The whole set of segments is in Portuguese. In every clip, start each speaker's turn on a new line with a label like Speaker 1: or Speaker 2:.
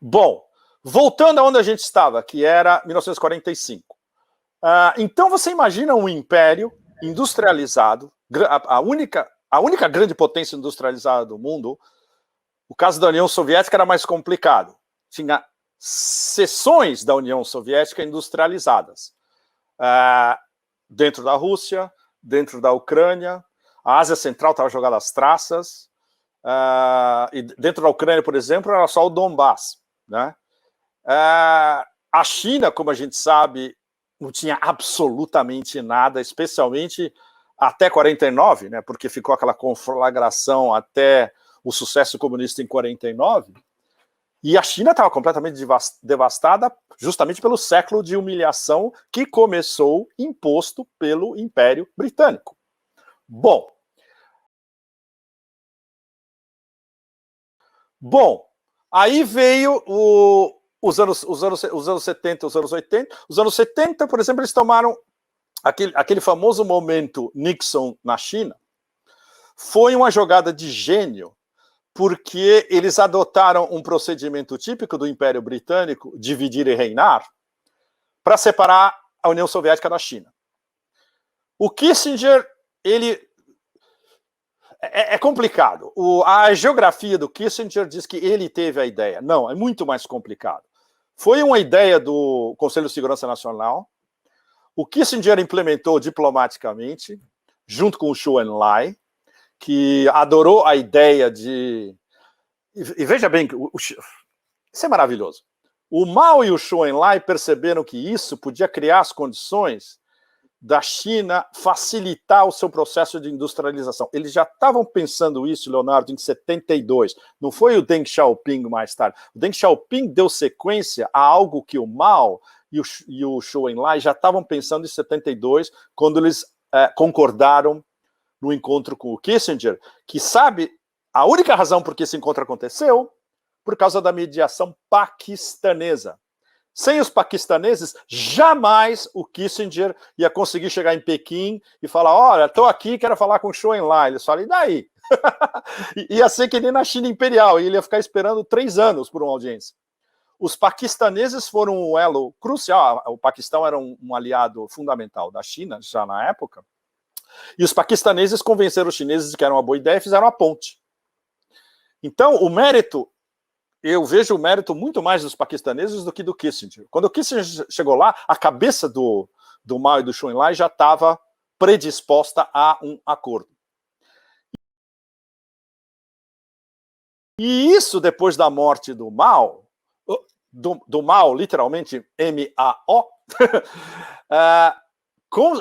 Speaker 1: Bom, voltando aonde a gente estava, que era 1945. Então você imagina um império industrializado, a única grande potência industrializada do mundo. O caso da União Soviética era mais complicado. Tinha seções da União Soviética industrializadas. Dentro da Rússia, dentro da Ucrânia, a Ásia Central estava jogada às traças, e dentro da Ucrânia, por exemplo, era só o Donbass, né? A China, como a gente sabe, não tinha absolutamente nada, especialmente até 49, né? Porque ficou aquela conflagração até o sucesso comunista em 49, e a China estava completamente devastada justamente pelo século de humilhação que começou imposto pelo Império Britânico. Bom, aí veio os anos 70, os anos 80. Os anos 70, por exemplo, eles tomaram aquele famoso momento Nixon na China. Foi uma jogada de gênio, porque eles adotaram um procedimento típico do Império Britânico, dividir e reinar, para separar a União Soviética da China. O Kissinger, ele... É complicado. A geografia do Kissinger diz que ele teve a ideia. Não, é muito mais complicado. Foi uma ideia do Conselho de Segurança Nacional. O Kissinger implementou diplomaticamente, junto com o Zhou Enlai, que adorou a ideia de... E veja bem, isso é maravilhoso. O Mao e o Zhou Enlai perceberam que isso podia criar as condições da China facilitar o seu processo de industrialização. Eles já estavam pensando isso, Leonardo, em 72. Não foi o Deng Xiaoping mais tarde. O Deng Xiaoping deu sequência a algo que o Mao e o Zhou Enlai já estavam pensando em 72, quando eles concordaram no encontro com o Kissinger, que sabe a única razão por que esse encontro aconteceu? Por causa da mediação paquistanesa. Sem os paquistaneses, jamais o Kissinger ia conseguir chegar em Pequim e falar: olha, estou aqui, quero falar com o Zhou Enlai. Eles falam: e daí? Ia ser que nem na China Imperial, e ele ia ficar esperando 3 anos por uma audiência. Os paquistaneses foram um elo crucial. O Paquistão era um aliado fundamental da China, já na época, e os paquistaneses convenceram os chineses de que era uma boa ideia e fizeram a ponte. Então, o mérito... Eu vejo o mérito muito mais dos paquistaneses do que do Kissinger. Quando o Kissinger chegou lá, a cabeça do Mao e do Zhou Enlai já estava predisposta a um acordo. E isso, depois da morte do Mao, literalmente M-A-O,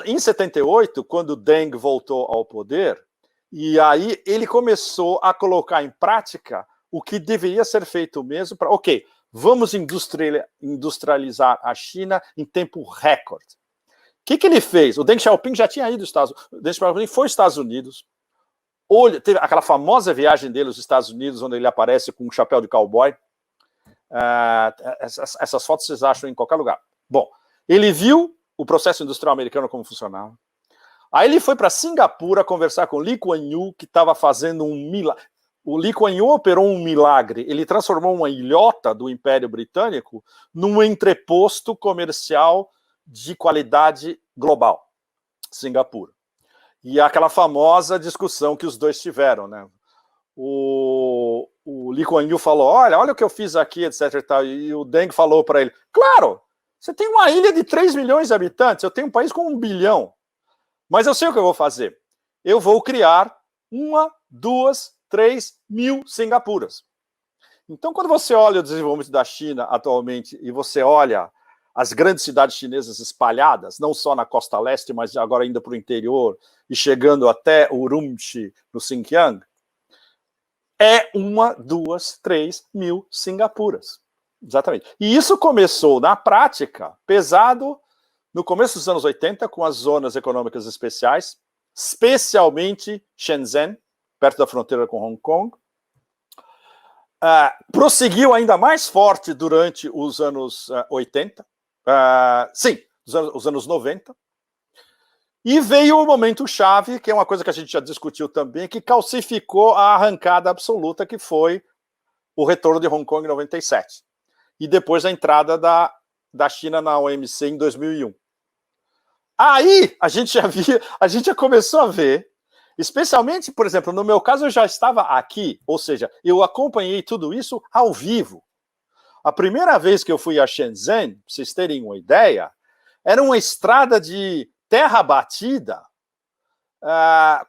Speaker 1: em 78, quando o Deng voltou ao poder, e aí ele começou a colocar em prática o que deveria ser feito mesmo para... Ok, vamos industrializar a China em tempo recorde. O que ele fez? O Deng Xiaoping já tinha ido aos Estados Unidos. O Deng Xiaoping foi aos Estados Unidos. Teve aquela famosa viagem dele aos Estados Unidos, onde ele aparece com um chapéu de cowboy. Essas fotos vocês acham em qualquer lugar. Bom, ele viu o processo industrial americano como funcionava. Aí ele foi para Singapura conversar com Lee Kuan Yew, que estava fazendo um milagre. O Lee Kuan Yew operou um milagre. Ele transformou uma ilhota do Império Britânico num entreposto comercial de qualidade global, Singapura. E aquela famosa discussão que os dois tiveram, né? O Lee Kuan Yew falou: olha o que eu fiz aqui, etc. E tal. E o Deng falou para ele: claro, você tem uma ilha de 3 milhões de habitantes, eu tenho um país com 1 bilhão. Mas eu sei o que eu vou fazer. Eu vou criar 1, 2, 3 mil Singapuras. Então, quando você olha o desenvolvimento da China atualmente e você olha as grandes cidades chinesas espalhadas, não só na costa leste, mas agora ainda para o interior e chegando até Urumqi, no Xinjiang, é 1, 2, 3 mil Singapuras. Exatamente. E isso começou, na prática, pesado no começo dos anos 80, com as zonas econômicas especiais, especialmente Shenzhen, perto da fronteira com Hong Kong. Prosseguiu ainda mais forte durante os anos 80, os anos 90, e veio o momento chave, que é uma coisa que a gente já discutiu também, que calcificou a arrancada absoluta, que foi o retorno de Hong Kong em 97. e depois a entrada da China na OMC em 2001. Aí a gente já começou a ver, especialmente, por exemplo, no meu caso eu já estava aqui, ou seja, eu acompanhei tudo isso ao vivo. A primeira vez que eu fui a Shenzhen, para vocês terem uma ideia, era uma estrada de terra batida,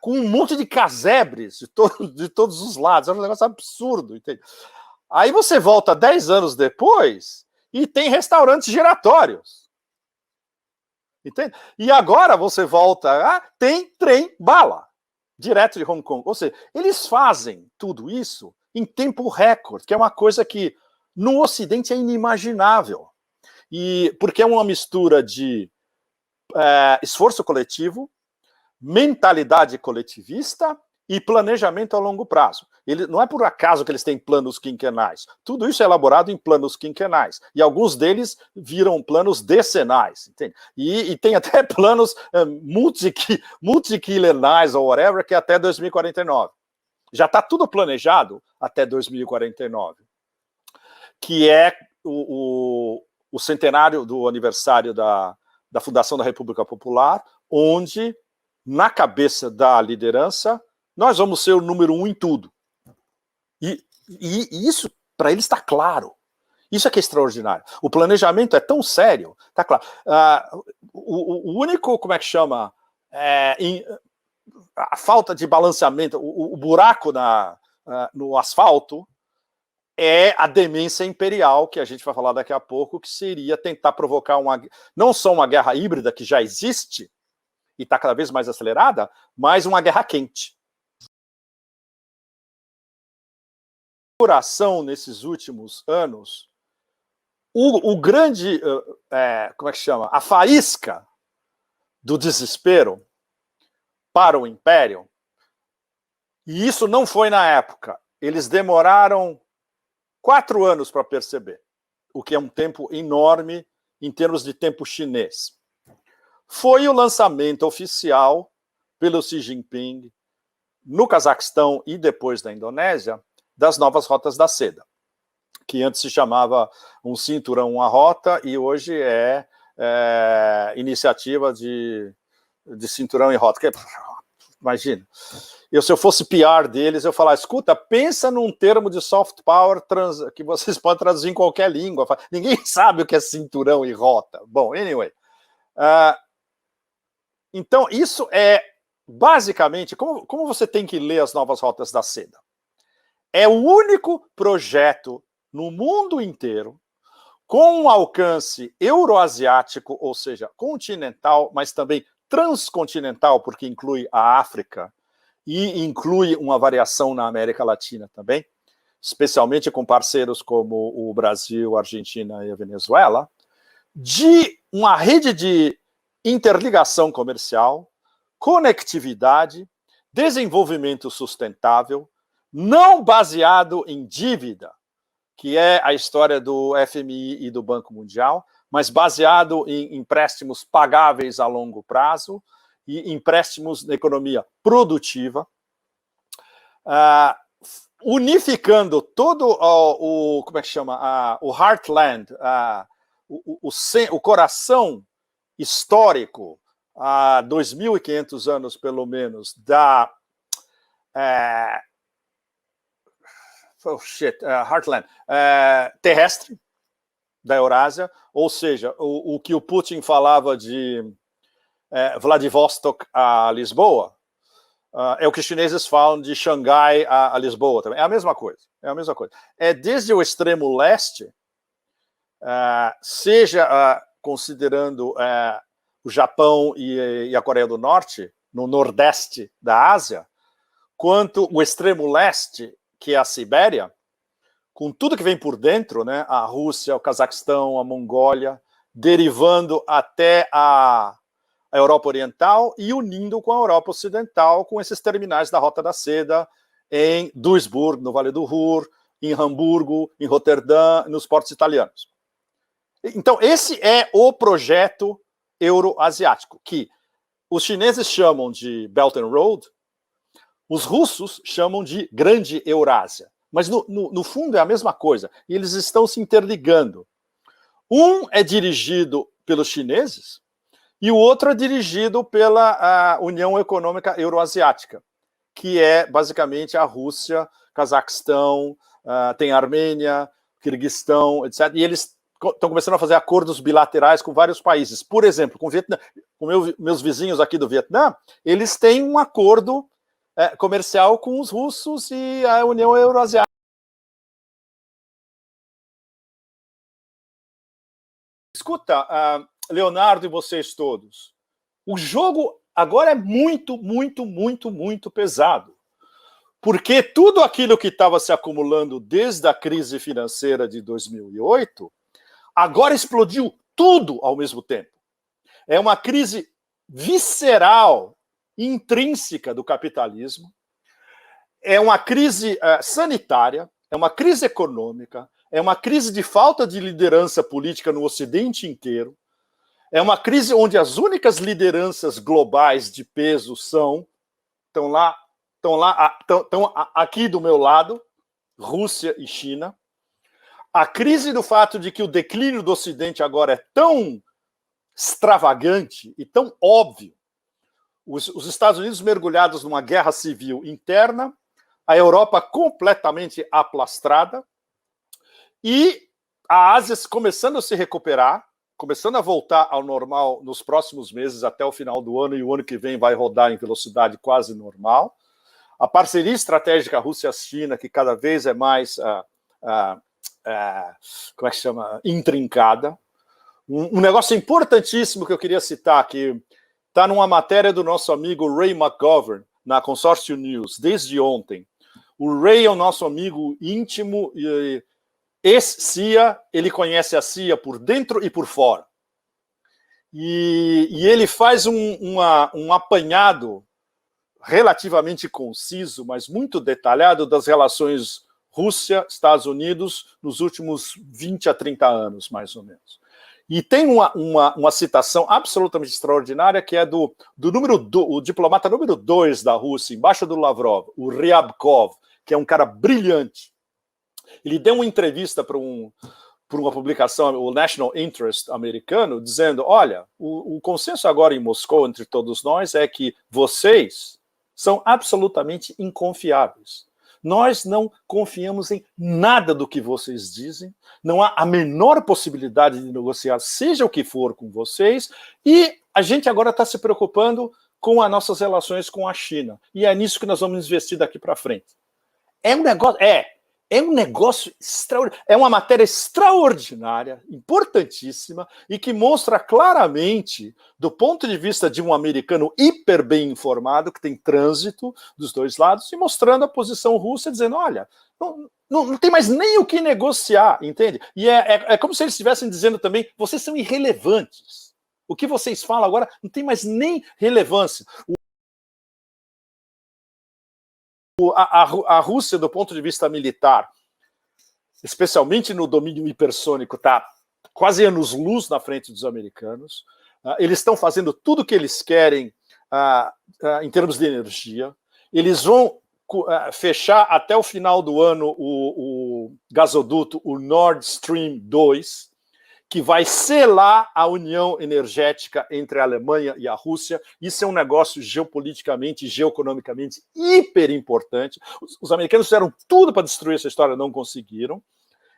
Speaker 1: com um monte de casebres de todos os lados. Era um negócio absurdo, entende? Aí você volta 10 anos depois e tem restaurantes giratórios. Entende? E agora você volta, tem trem-bala, direto de Hong Kong. Ou seja, eles fazem tudo isso em tempo recorde, que é uma coisa que no Ocidente é inimaginável. E porque é uma mistura de esforço coletivo, mentalidade coletivista e planejamento a longo prazo. Não é por acaso que eles têm planos quinquenais. Tudo isso é elaborado em planos quinquenais. E alguns deles viram planos decenais. Entende? E tem até planos multiquinquenais ou whatever, que é até 2049. Já está tudo planejado até 2049. Que é o centenário do aniversário da Fundação da República Popular, onde, na cabeça da liderança, nós vamos ser o número 1 em tudo. E isso, para eles, está claro. Isso é que é extraordinário. O planejamento é tão sério, está claro. O único, como é que chama? A falta de balanceamento, o buraco no asfalto, é a demência imperial, que a gente vai falar daqui a pouco, que seria tentar provocar não só uma guerra híbrida, que já existe, e está cada vez mais acelerada, mas uma guerra quente. Coração nesses últimos anos, o grande, como é que chama? A faísca do desespero para o império, e isso não foi na época, eles demoraram 4 anos para perceber, o que é um tempo enorme em termos de tempo chinês. Foi o lançamento oficial pelo Xi Jinping no Cazaquistão e depois na Indonésia das novas rotas da seda, que antes se chamava um cinturão, uma rota, e hoje é iniciativa de cinturão e rota. Imagina. Se eu fosse PR deles, eu falar, escuta, pensa num termo de soft power que vocês podem traduzir em qualquer língua. Ninguém sabe o que é cinturão e rota. Bom, anyway. Então, isso é basicamente, como você tem que ler as novas rotas da seda? É o único projeto no mundo inteiro com um alcance euroasiático, ou seja, continental, mas também transcontinental, porque inclui a África e inclui uma variação na América Latina também, especialmente com parceiros como o Brasil, a Argentina e a Venezuela, de uma rede de interligação comercial, conectividade, desenvolvimento sustentável, não baseado em dívida, que é a história do FMI e do Banco Mundial, mas baseado em empréstimos pagáveis a longo prazo e empréstimos na economia produtiva, unificando todo como é que chama? O heartland, o coração histórico, há 2.500 anos, pelo menos, heartland terrestre da Eurásia, ou seja, o que o Putin falava de Vladivostok a Lisboa, é o que os chineses falam de Xangai a Lisboa também. É a mesma coisa. É desde o extremo leste, seja considerando o Japão e a Coreia do Norte, no nordeste da Ásia, quanto o extremo leste, que é a Sibéria, com tudo que vem por dentro, né, a Rússia, o Cazaquistão, a Mongólia, derivando até a Europa Oriental e unindo com a Europa Ocidental, com esses terminais da Rota da Seda em Duisburg, no Vale do Ruhr, em Hamburgo, em Roterdã, nos portos italianos. Então, esse é o projeto euroasiático, que os chineses chamam de Belt and Road, os russos chamam de Grande Eurásia. mas no fundo é a mesma coisa. E eles estão se interligando. Um é dirigido pelos chineses e o outro é dirigido pela União Econômica Euroasiática, que é basicamente a Rússia, Cazaquistão, tem a Armênia, Quirguistão, etc. E eles estão começando a fazer acordos bilaterais com vários países. Por exemplo, com o Vietnã, com meus vizinhos aqui do Vietnã, eles têm um acordo comercial com os russos e a União Euroasiática. Escuta, Leonardo e vocês todos, o jogo agora é muito, muito, muito, muito pesado. Porque tudo aquilo que estava se acumulando desde a crise financeira de 2008, agora explodiu tudo ao mesmo tempo. É uma crise visceral, intrínseca do capitalismo, é uma crise sanitária, é uma crise econômica, é uma crise de falta de liderança política no Ocidente inteiro, é uma crise onde as únicas lideranças globais de peso estão aqui do meu lado, Rússia e China. A crise do fato de que o declínio do Ocidente agora é tão extravagante e tão óbvio. Os Estados Unidos mergulhados numa guerra civil interna, a Europa completamente aplastrada e a Ásia começando a se recuperar, começando a voltar ao normal nos próximos meses, até o final do ano, e o ano que vem vai rodar em velocidade quase normal. A parceria estratégica Rússia-China, que cada vez é mais como é que chama? Intrincada. Um negócio importantíssimo que eu queria citar, que está numa matéria do nosso amigo Ray McGovern, na Consórcio News, desde ontem. O Ray é o nosso amigo íntimo, ex-CIA, ele conhece a CIA por dentro e por fora. E ele faz um apanhado relativamente conciso, mas muito detalhado, das relações Rússia, Estados Unidos, nos últimos 20 a 30 anos, mais ou menos. E tem uma citação absolutamente extraordinária, que é do o diplomata número 2 da Rússia, embaixo do Lavrov, o Ryabkov, que é um cara brilhante. Ele deu uma entrevista para uma publicação, o National Interest americano, dizendo, olha, o consenso agora em Moscou entre todos nós é que vocês são absolutamente inconfiáveis. Nós não confiamos em nada do que vocês dizem, não há a menor possibilidade de negociar, seja o que for, com vocês, e a gente agora está se preocupando com as nossas relações com a China. E é nisso que nós vamos investir daqui para frente. É um negócio extraordinário, é uma matéria extraordinária, importantíssima, e que mostra claramente, do ponto de vista de um americano hiper bem informado, que tem trânsito dos dois lados, e mostrando a posição russa, dizendo, olha, não tem mais nem o que negociar, entende? E é como se eles estivessem dizendo também, vocês são irrelevantes. O que vocês falam agora não tem mais nem relevância. A Rússia, do ponto de vista militar, especialmente no domínio hipersônico, está quase anos-luz na frente dos americanos. Eles estão fazendo tudo o que eles querem em termos de energia. Eles vão fechar até o final do ano o gasoduto, o Nord Stream 2, que vai selar a união energética entre a Alemanha e a Rússia. Isso é um negócio geopoliticamente e geoeconomicamente hiper importante. Os americanos fizeram tudo para destruir essa história, não conseguiram.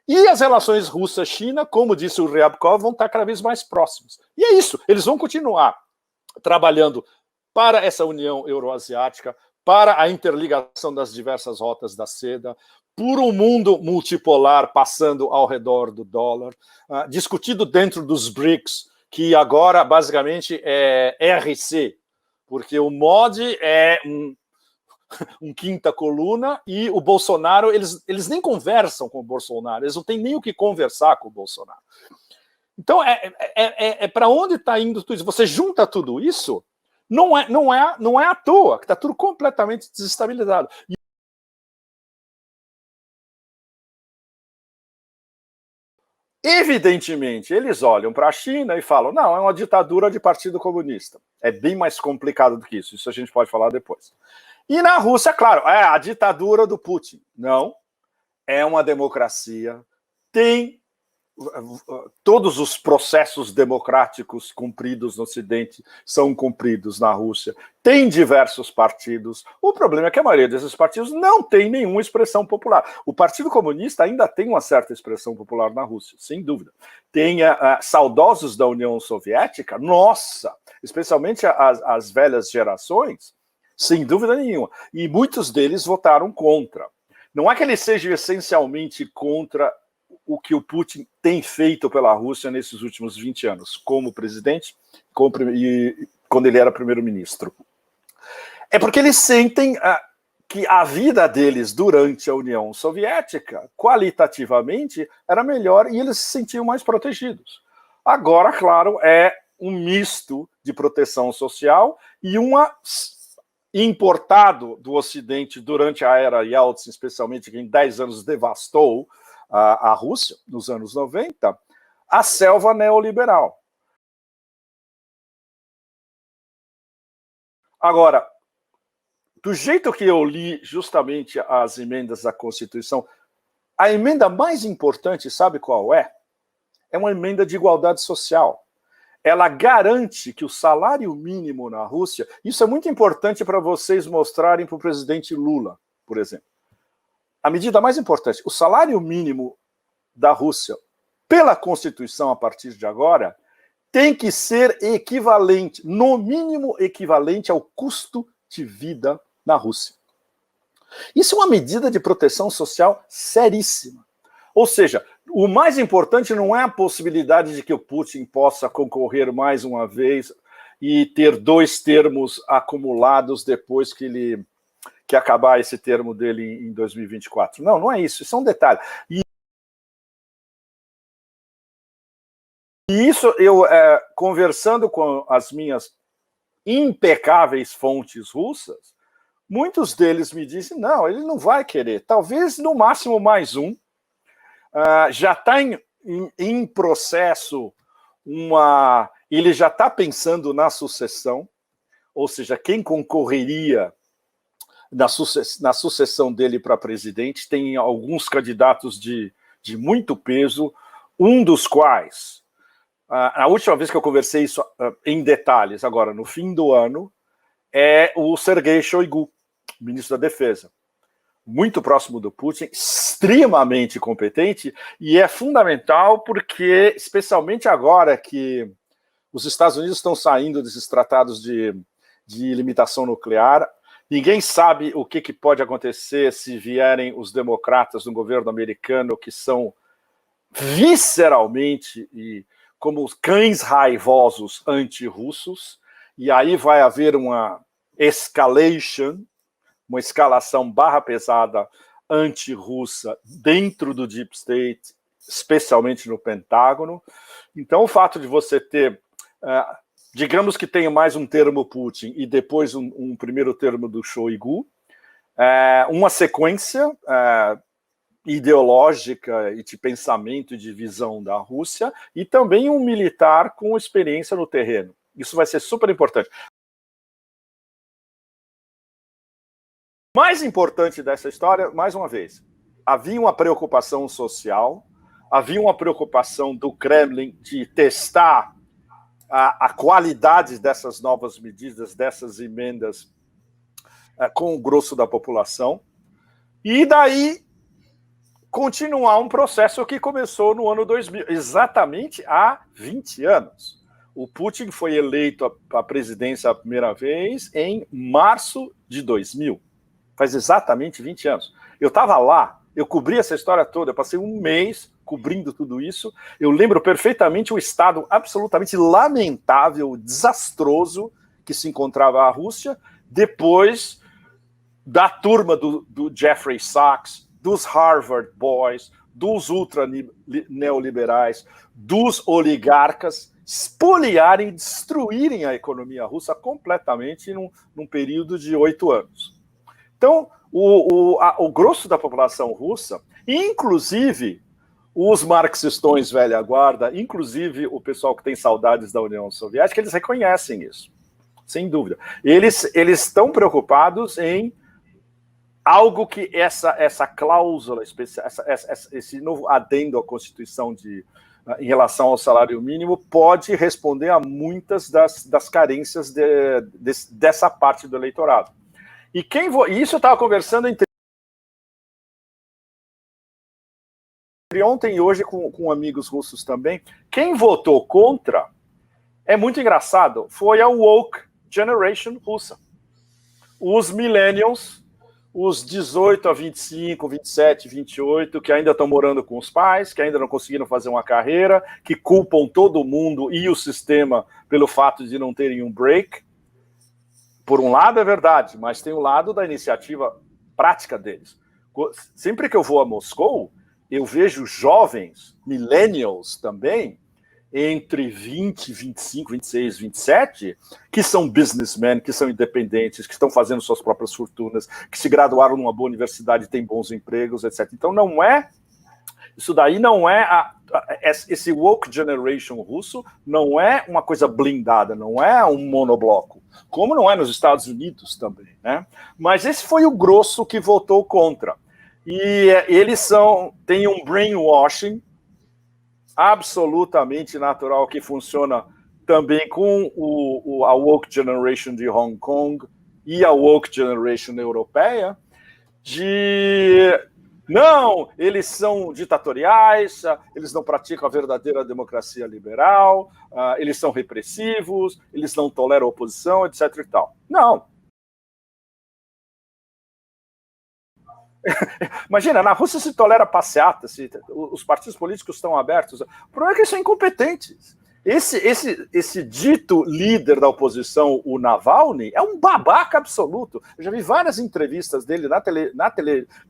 Speaker 1: E as relações Rússia-China, como disse o Ryabkov, vão estar cada vez mais próximas. E é isso, eles vão continuar trabalhando para essa união euroasiática, para a interligação das diversas rotas da seda, por um mundo multipolar passando ao redor do dólar, discutido dentro dos BRICS, que agora basicamente é RC, porque o MOD é um quinta coluna e o Bolsonaro, eles nem conversam com o Bolsonaro, eles não têm nem o que conversar com o Bolsonaro. Então, para onde está indo tudo isso? Você junta tudo isso, não é à toa, que está tudo completamente desestabilizado. Evidentemente, eles olham para a China e falam, não, é uma ditadura de partido comunista. É bem mais complicado do que isso a gente pode falar depois. E na Rússia, claro, é a ditadura do Putin. Não, é uma democracia, tem todos os processos democráticos cumpridos no Ocidente são cumpridos na Rússia, tem diversos partidos. O problema é que a maioria desses partidos não tem nenhuma expressão popular. O Partido Comunista ainda tem uma certa expressão popular na Rússia, sem dúvida. Tem saudosos da União Soviética, nossa, especialmente as velhas gerações, sem dúvida nenhuma. E muitos deles votaram contra. Não é que eles sejam essencialmente contra o que o Putin tem feito pela Rússia nesses últimos 20 anos, como presidente e quando ele era primeiro-ministro. É porque eles sentem que a vida deles durante a União Soviética, qualitativamente, era melhor e eles se sentiam mais protegidos. Agora, claro, é um misto de proteção social e importado do Ocidente durante a era Yeltsin, especialmente que em 10 anos devastou a Rússia, nos anos 90, a selva neoliberal. Agora, do jeito que eu li justamente as emendas à Constituição, a emenda mais importante, sabe qual é? É uma emenda de igualdade social. Ela garante que o salário mínimo na Rússia, isso é muito importante para vocês mostrarem para o presidente Lula, por exemplo. A medida mais importante, o salário mínimo da Rússia, pela Constituição a partir de agora, tem que ser equivalente, no mínimo equivalente ao custo de vida na Rússia. Isso é uma medida de proteção social seríssima. Ou seja, o mais importante não é a possibilidade de que o Putin possa concorrer mais uma vez e ter 2 termos acumulados depois que acabar esse termo dele em 2024. Não, não é isso. Isso é um detalhe. E isso eu, conversando com as minhas impecáveis fontes russas, muitos deles me dizem, não, ele não vai querer. Talvez, no máximo, mais um. Já está em processo ele já está pensando na sucessão, ou seja, quem concorreria na sucessão dele para presidente. Tem alguns candidatos de muito peso, um dos quais, a última vez que eu conversei isso em detalhes, agora no fim do ano, é o Sergei Shoigu, ministro da Defesa. Muito próximo do Putin, extremamente competente, e é fundamental porque, especialmente agora que os Estados Unidos estão saindo desses tratados de limitação nuclear, ninguém sabe o que pode acontecer se vierem os democratas no governo americano, que são visceralmente e como os cães raivosos anti-russos, e aí vai haver uma escalation, uma escalação barra pesada anti-russa dentro do Deep State, especialmente no Pentágono. Então, o fato de você ter, digamos que tenha mais um termo Putin e depois um primeiro termo do Shoigu, uma sequência ideológica e de pensamento e de visão da Rússia, e também um militar com experiência no terreno. Isso vai ser super importante. Mais importante dessa história, mais uma vez, havia uma preocupação social, havia uma preocupação do Kremlin de testar a qualidade dessas novas medidas, dessas emendas com o grosso da população, e daí continuar um processo que começou no ano 2000, exatamente há 20 anos. O Putin foi eleito à presidência a primeira vez em março de 2000. Faz exatamente 20 anos. Eu estava lá, eu cobri essa história toda, eu passei um mês cobrindo tudo isso. Eu lembro perfeitamente o estado absolutamente lamentável, desastroso que se encontrava a Rússia depois da turma do Jeffrey Sachs, dos Harvard Boys, dos ultra-neoliberais, dos oligarcas, espoliarem, destruírem a economia russa completamente num período de 8 anos. Então, o grosso da população russa, inclusive os marxistões velha guarda, inclusive o pessoal que tem saudades da União Soviética, eles reconhecem isso, sem dúvida. Eles estão preocupados em algo que essa cláusula especial, esse novo adendo à Constituição em relação ao salário mínimo pode responder a muitas das carências dessa parte do eleitorado. E isso eu estava conversando entre ontem e hoje com amigos russos também. Quem votou contra, é muito engraçado, foi a woke generation russa. Os millennials, os 18 a 25, 27, 28, que ainda estão morando com os pais, que ainda não conseguiram fazer uma carreira, que culpam todo mundo e o sistema pelo fato de não terem um break. Por um lado é verdade, mas tem o lado da iniciativa prática deles. Sempre que eu vou a Moscou, eu vejo jovens, millennials também, entre 20, 25, 26, 27, que são businessmen, que são independentes, que estão fazendo suas próprias fortunas, que se graduaram numa boa universidade, têm bons empregos, etc. Então isso daí não é esse woke generation russo não é uma coisa blindada, não é um monobloco, como não é nos Estados Unidos também, né? Mas esse foi o grosso que votou contra. E eles têm um brainwashing absolutamente natural que funciona também com a woke generation de Hong Kong e a woke generation europeia, não, eles são ditatoriais, eles não praticam a verdadeira democracia liberal, eles são repressivos, eles não toleram oposição, etc. e tal. Não. Imagina, na Rússia se tolera passeata, os partidos políticos estão abertos. O problema é que eles são incompetentes. Esse dito líder da oposição, o Navalny, é um babaca absoluto. Eu já vi várias entrevistas dele na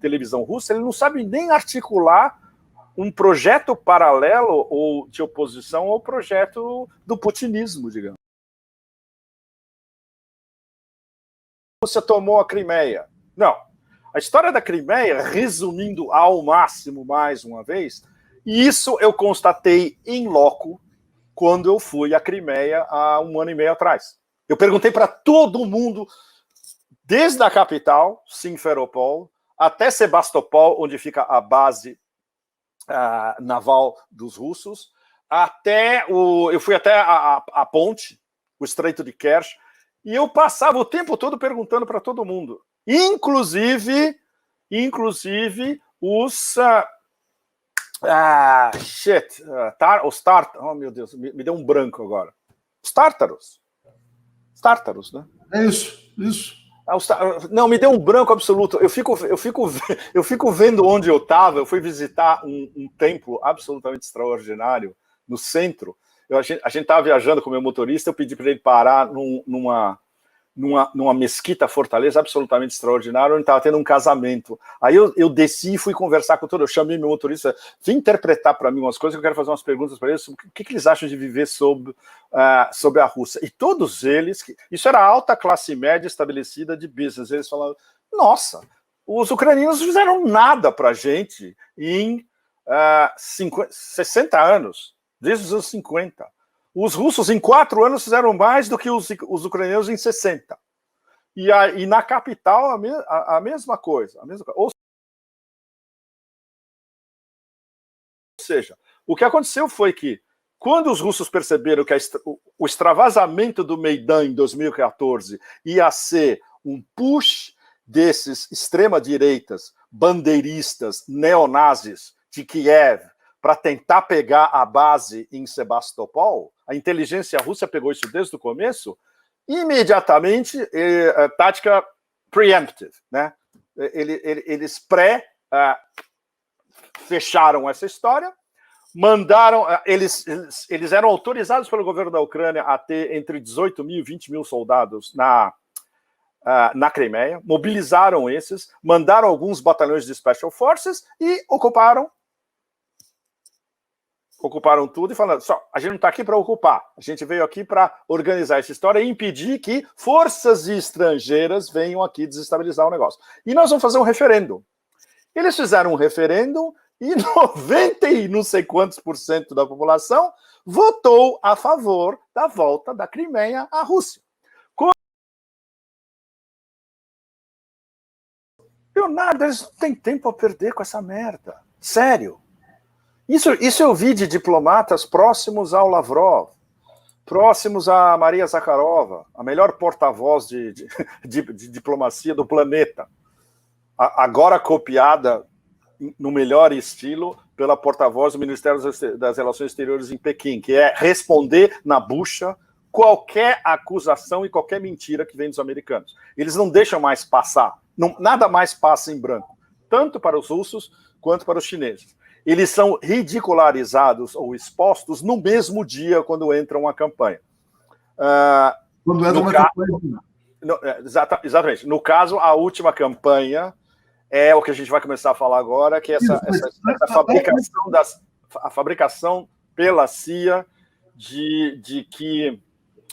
Speaker 1: televisão russa, ele não sabe nem articular um projeto paralelo ou de oposição ao projeto do putinismo, digamos. A Rússia tomou a Crimeia. Não. A história da Crimeia, resumindo ao máximo mais uma vez, e isso eu constatei em loco quando eu fui à Crimeia há 1 ano e meio atrás. Eu perguntei para todo mundo, desde a capital, Simferopol, até Sebastopol, onde fica a base naval dos russos, eu fui até a ponte, o Estreito de Kerch, e eu passava o tempo todo perguntando para todo mundo. Inclusive os os tártaros, oh meu Deus, me deu um branco agora. Os tártaros, né?
Speaker 2: É isso.
Speaker 1: Não, me deu um branco absoluto. Eu fico vendo onde eu estava. Eu fui visitar um templo absolutamente extraordinário no centro. A gente estava viajando com o meu motorista, eu pedi para ele parar numa mesquita fortaleza absolutamente extraordinária, onde estava tendo um casamento. Aí eu desci e fui conversar com todo. Eu chamei meu motorista, vim interpretar para mim umas coisas, que eu quero fazer umas perguntas para eles sobre o que eles acham de viver sob a Rússia. E todos eles, isso era a alta classe média estabelecida de business, eles falavam, nossa, os ucranianos não fizeram nada para a gente em 60 anos, desde os anos 50. Os russos, em 4 anos, fizeram mais do que os ucranianos em 60. E na capital, a mesma coisa. Ou seja, o que aconteceu foi que, quando os russos perceberam que o extravasamento do Maidan em 2014 ia ser um push desses extrema-direitas, bandeiristas, neonazis de Kiev, para tentar pegar a base em Sebastopol, a inteligência russa pegou isso desde o começo, imediatamente, tática preemptive, né? Eles fecharam essa história, mandaram, eles eram autorizados pelo governo da Ucrânia a ter entre 18 mil e 20 mil soldados na Crimeia, mobilizaram esses, mandaram alguns batalhões de Special Forces e ocuparam tudo e falaram, a gente não está aqui para ocupar, a gente veio aqui para organizar essa história e impedir que forças estrangeiras venham aqui desestabilizar o negócio. E nós vamos fazer um referendo. Eles fizeram um referendo e 90 e não sei quantos % da população votou a favor da volta da Crimeia à Rússia. Leonardo, eles não têm tempo a perder com essa merda. Sério. Isso eu vi de diplomatas próximos ao Lavrov, próximos a Maria Zakharova, a melhor porta-voz de diplomacia do planeta. Agora copiada no melhor estilo pela porta-voz do Ministério das Relações Exteriores em Pequim, que é responder na bucha qualquer acusação e qualquer mentira que vem dos americanos. Eles não deixam mais passar, nada mais passa em branco, tanto para os russos quanto para os chineses. Eles são ridicularizados ou expostos no mesmo dia quando entram a campanha.
Speaker 2: Quando entra uma campanha.
Speaker 1: Exatamente. No caso, a última campanha é o que a gente vai começar a falar agora, que é essa fabricação pela CIA de que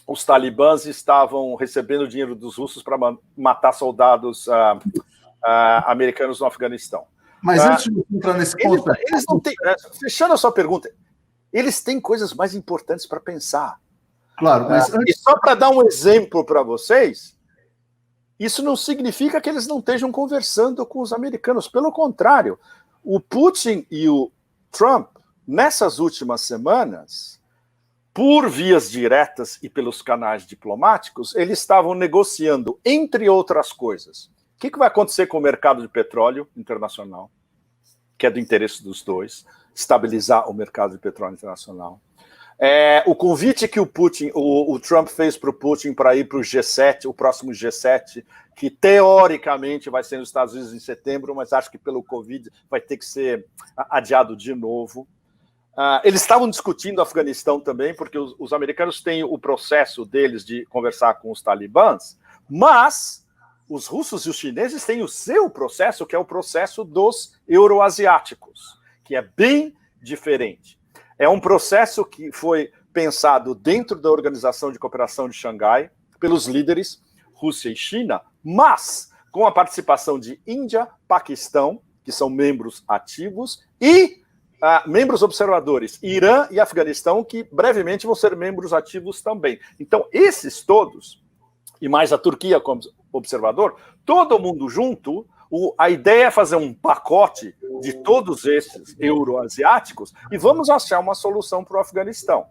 Speaker 1: os talibãs estavam recebendo dinheiro dos russos para matar soldados americanos no Afeganistão.
Speaker 2: Mas antes de entrar nesse ponto...
Speaker 1: Eles não têm, fechando a sua pergunta, eles têm coisas mais importantes para pensar.
Speaker 2: Claro, mas...
Speaker 1: E só para dar um exemplo para vocês, isso não significa que eles não estejam conversando com os americanos. Pelo contrário, o Putin e o Trump, nessas últimas semanas, por vias diretas e pelos canais diplomáticos, eles estavam negociando, entre outras coisas, o que vai acontecer com o mercado de petróleo internacional, que é do interesse dos dois, estabilizar o mercado de petróleo internacional. O convite que o Trump fez para o Putin para ir para o G7, o próximo G7, que teoricamente vai ser nos Estados Unidos em setembro, mas acho que pelo Covid vai ter que ser adiado de novo. Eles estavam discutindo o Afeganistão também, porque os americanos têm o processo deles de conversar com os talibãs, mas os russos e os chineses têm o seu processo, que é o processo dos euroasiáticos, que é bem diferente. É um processo que foi pensado dentro da Organização de Cooperação de Xangai, pelos líderes Rússia e China, mas com a participação de Índia, Paquistão, que são membros ativos, e membros observadores, Irã e Afeganistão, que brevemente vão ser membros ativos também. Então, esses todos, e mais a Turquia como observador, todo mundo junto, a ideia é fazer um pacote de todos esses euroasiáticos e vamos achar uma solução para o Afeganistão.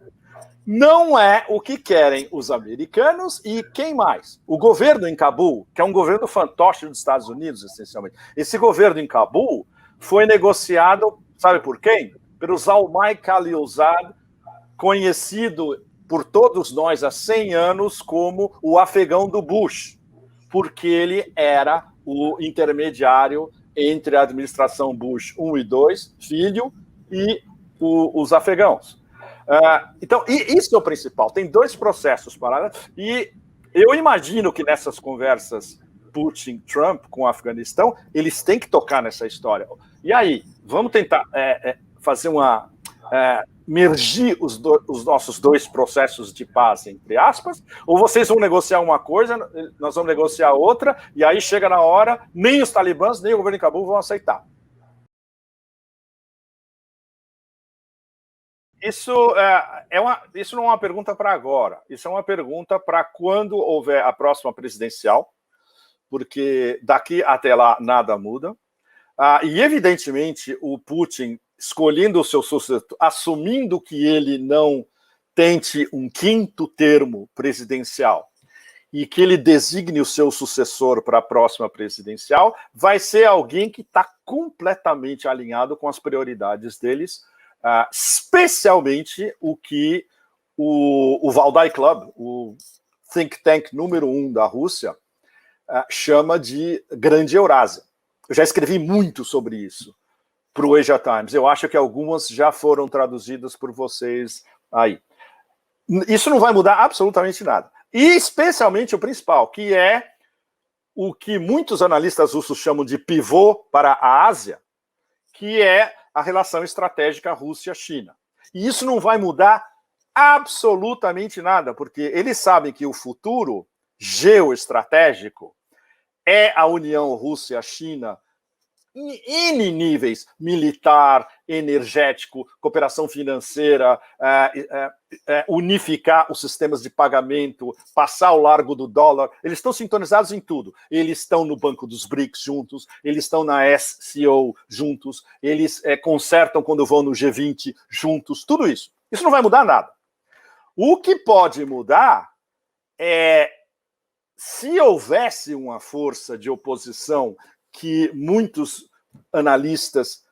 Speaker 1: Não é o que querem os americanos e quem mais? O governo em Cabul, que é um governo fantoche dos Estados Unidos, essencialmente. Esse governo em Cabul foi negociado, sabe por quem? Pelo Zalmay Khalilzad, conhecido por todos nós há 100 anos como o afegão do Bush, porque ele era o intermediário entre a administração Bush 1 e 2, filho, e os afegãos. Então, isso é o principal. Tem dois processos paralelos, e eu imagino que nessas conversas Putin-Trump com o Afeganistão, eles têm que tocar nessa história. E aí, vamos tentar fazer mergir os nossos dois processos de paz, entre aspas, ou vocês vão negociar uma coisa, nós vamos negociar outra, e aí chega na hora, nem os talibãs, nem o governo de Cabul vão aceitar. Isso não é uma pergunta para agora, isso é uma pergunta para quando houver a próxima presidencial, porque daqui até lá nada muda. E, evidentemente, o Putin escolhendo o seu sucessor, assumindo que ele não tente um quinto termo presidencial e que ele designe o seu sucessor para a próxima presidencial, vai ser alguém que está completamente alinhado com as prioridades deles, especialmente o que o Valdai Club, o think tank número 1 da Rússia, chama de Grande Eurásia. Eu já escrevi muito sobre isso para o Asia Times. Eu acho que algumas já foram traduzidas por vocês aí. Isso não vai mudar absolutamente nada. E especialmente o principal, que é o que muitos analistas russos chamam de pivô para a Ásia, que é a relação estratégica Rússia-China. E isso não vai mudar absolutamente nada, porque eles sabem que o futuro geoestratégico é a união Rússia-China N níveis, militar, energético, cooperação financeira, unificar os sistemas de pagamento, passar ao largo do dólar. Eles estão sintonizados em tudo. Eles estão no Banco dos BRICS juntos, eles estão na SCO juntos, eles consertam quando vão no G20 juntos, tudo isso. Isso não vai mudar nada. O que pode mudar é se houvesse uma força de oposição que muitos analistas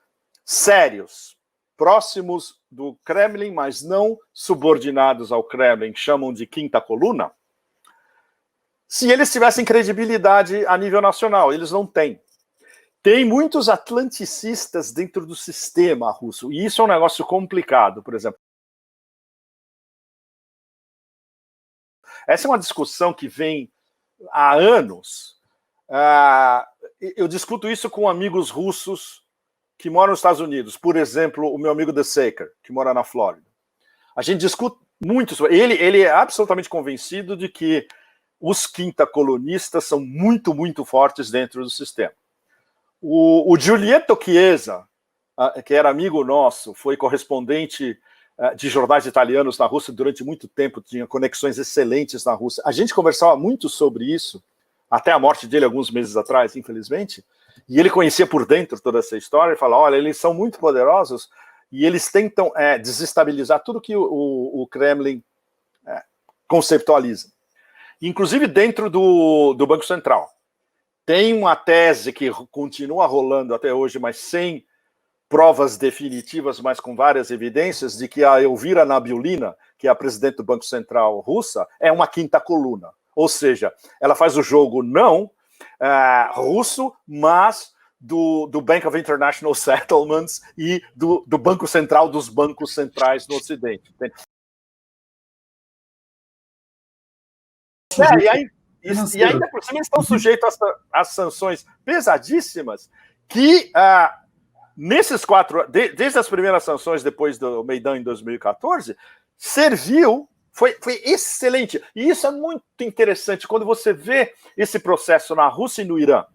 Speaker 1: sérios, próximos do Kremlin, mas não subordinados ao Kremlin, chamam de quinta coluna, se eles tivessem credibilidade a nível nacional, eles não têm. Tem muitos atlanticistas dentro do sistema russo, e isso é um negócio complicado, por exemplo. Essa é uma discussão que vem há anos. Eu discuto isso com amigos russos que moram nos Estados Unidos. Por exemplo, o meu amigo The Saker, que mora na Flórida. A gente discute muito sobre... Ele é absolutamente convencido de que os quinta-colonistas são muito, muito fortes dentro do sistema. O Giulietto Chiesa, que era amigo nosso, foi correspondente de jornais italianos na Rússia durante muito tempo, tinha conexões excelentes na Rússia. A gente conversava muito sobre isso, até a morte dele alguns meses atrás, infelizmente, e ele conhecia por dentro toda essa história e fala, olha, eles são muito poderosos e eles tentam desestabilizar tudo que o Kremlin conceptualiza. Inclusive dentro do Banco Central. Tem uma tese que continua rolando até hoje, mas sem provas definitivas, mas com várias evidências, de que a Elvira Nabiulina, que é a presidente do Banco Central russa, é uma quinta coluna. Ou seja, ela faz o jogo não russo, mas do Bank of International Settlements e do Banco Central dos bancos centrais no Ocidente. E ainda por cima eles estão sujeitos às sanções pesadíssimas que, nesses desde as primeiras sanções depois do Maidan em 2014, serviu. Foi excelente. E isso é muito interessante quando você vê esse processo na Rússia e no Irã.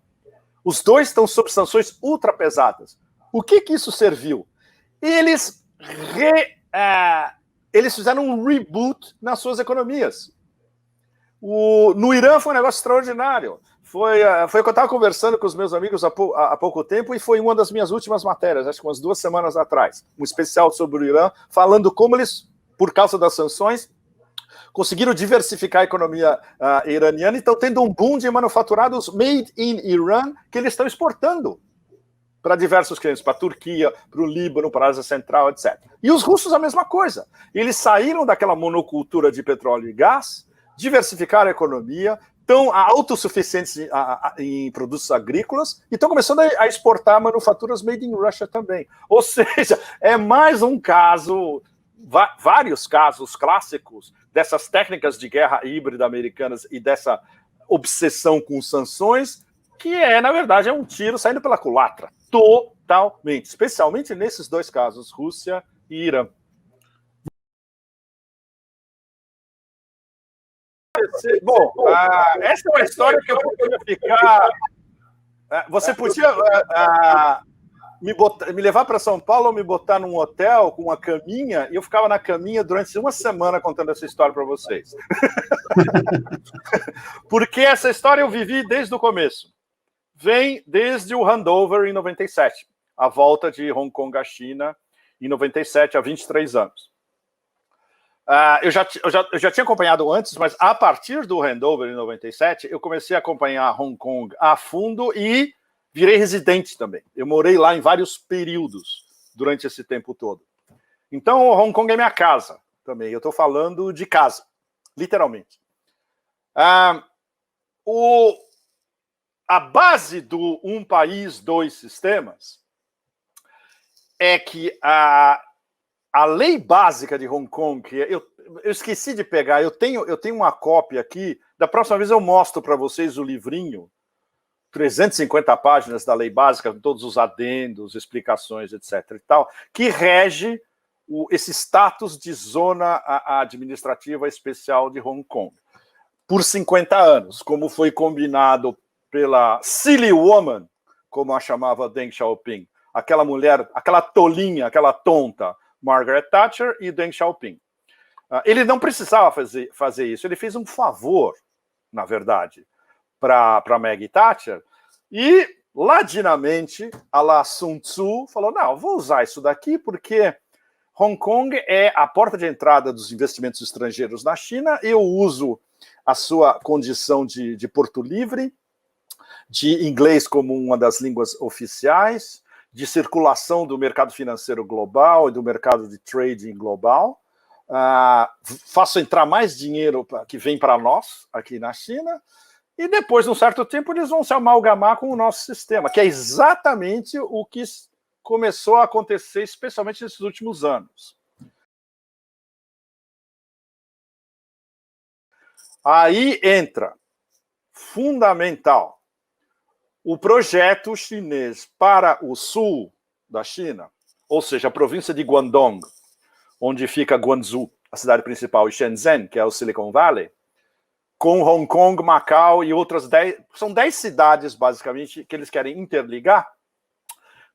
Speaker 1: Os dois estão sob sanções ultra pesadas. O que isso serviu? Eles fizeram um reboot nas suas economias. No Irã foi um negócio extraordinário. Foi o que eu estava conversando com os meus amigos há pouco tempo e foi uma das minhas últimas matérias, acho que umas 2 semanas atrás. Um especial sobre o Irã, falando como eles, por causa das sanções, conseguiram diversificar a economia iraniana e estão tendo um boom de manufaturados made in Iran que eles estão exportando para diversos clientes, para a Turquia, para o Líbano, para a Ásia Central, etc. E os russos a mesma coisa. Eles saíram daquela monocultura de petróleo e gás, diversificaram a economia, estão autossuficientes em produtos agrícolas e estão começando a exportar manufaturas made in Russia também. Ou seja, é mais um caso, vários casos clássicos dessas técnicas de guerra híbrida americanas e dessa obsessão com sanções, que na verdade, é um tiro saindo pela culatra. Totalmente. Especialmente nesses 2 casos, Rússia e Irã. Bom, essa é uma história que eu podia ficar... Você podia me levar para São Paulo ou me botar num hotel com uma caminha, e eu ficava na caminha durante 1 semana contando essa história para vocês. Porque essa história eu vivi desde o começo. Vem desde o handover em 97, a volta de Hong Kong à China em 97, há 23 anos. Eu já tinha acompanhado antes, mas a partir do handover em 97, eu comecei a acompanhar Hong Kong a fundo e virei residente também. Eu morei lá em vários períodos durante esse tempo todo. Então, Hong Kong é minha casa também. Eu estou falando de casa, literalmente. A base do um país, 2 sistemas é que a lei básica de Hong Kong, que eu esqueci de pegar, eu tenho uma cópia aqui, da próxima vez eu mostro para vocês o livrinho, 350 páginas da lei básica, com todos os adendos, explicações, etc. e tal, que rege esse status de zona administrativa especial de Hong Kong. Por 50 anos, como foi combinado pela Silly Woman como a chamava Deng Xiaoping, aquela mulher, aquela tolinha, aquela tonta, Margaret Thatcher e Deng Xiaoping. Ele não precisava fazer isso, ele fez um favor, na verdade, para Maggie Thatcher, e ladinamente, a la Sun Tzu falou, não, vou usar isso daqui porque Hong Kong é a porta de entrada dos investimentos estrangeiros na China, eu uso a sua condição de porto livre, de inglês como uma das línguas oficiais, de circulação do mercado financeiro global e do mercado de trading global, faço entrar mais dinheiro que vem para nós aqui na China, e depois de um certo tempo eles vão se amalgamar com o nosso sistema, que é exatamente o que começou a acontecer, especialmente nesses últimos anos. Aí entra, fundamental, o projeto chinês para o sul da China, ou seja, a província de Guangdong, onde fica Guangzhou, a cidade principal, e Shenzhen, que é o Silicon Valley, com Hong Kong, Macau e outras 10... São 10 cidades, basicamente, que eles querem interligar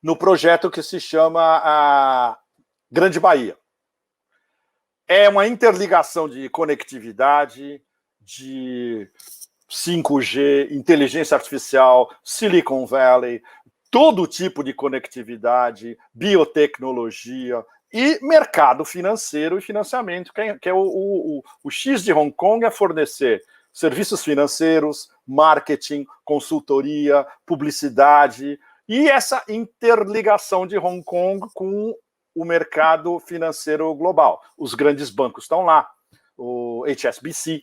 Speaker 1: no projeto que se chama a Grande Bahia. É uma interligação de conectividade, de 5G, inteligência artificial, Silicon Valley, todo tipo de conectividade, biotecnologia e mercado financeiro e financiamento, que é o X de Hong Kong é fornecer serviços financeiros, marketing, consultoria, publicidade e essa interligação de Hong Kong com o mercado financeiro global. Os grandes bancos estão lá, o HSBC,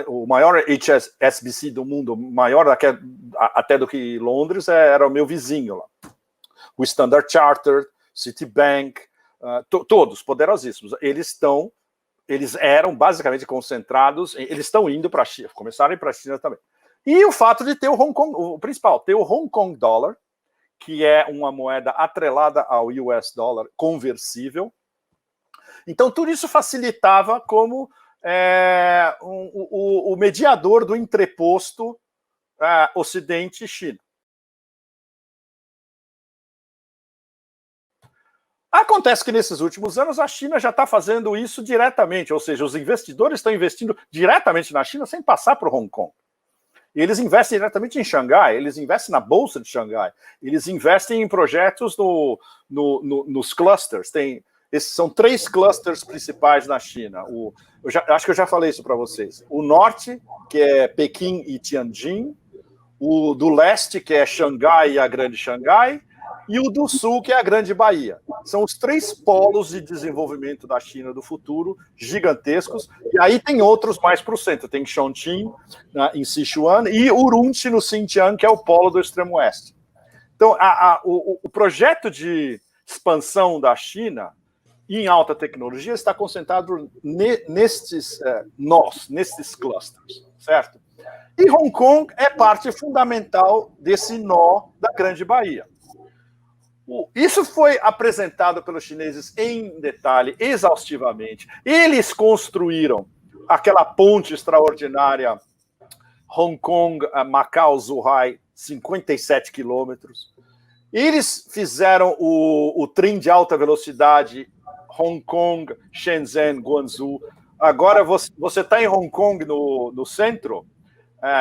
Speaker 1: o maior HSBC do mundo, maior até do que Londres, era o meu vizinho lá. O Standard Chartered, Citibank, todos poderosíssimos. Eles eram basicamente concentrados, eles estão indo para a China, começaram a ir para a China também. E o fato de ter o Hong Kong, o principal, ter o Hong Kong Dollar, que é uma moeda atrelada ao US Dollar conversível. Então, tudo isso facilitava como o mediador do entreposto Ocidente e China. Acontece que nesses últimos anos a China já está fazendo isso diretamente, ou seja, os investidores estão investindo diretamente na China sem passar por Hong Kong. E eles investem diretamente em Xangai, eles investem na Bolsa de Xangai, eles investem em projetos nos clusters. Esses são 3 clusters principais na China. Acho que eu já falei isso para vocês. O norte, que é Pequim e Tianjin, o do leste, que é Xangai e a Grande Xangai, e o do sul, que é a Grande Bahia. São os 3 polos de desenvolvimento da China do futuro, gigantescos, e aí tem outros mais para o centro. Tem Chongqing, em Sichuan, e Urumqi, no Xinjiang, que é o polo do extremo oeste. Então, o projeto de expansão da China em alta tecnologia está concentrado nestes clusters, certo? E Hong Kong é parte fundamental desse nó da Grande Bahia. Isso foi apresentado pelos chineses em detalhe, exaustivamente. Eles construíram aquela ponte extraordinária Hong Kong, Macau, Zhuhai, 57 quilômetros. Eles fizeram o trem de alta velocidade Hong Kong, Shenzhen, Guangzhou. Agora você está em Hong Kong, no centro,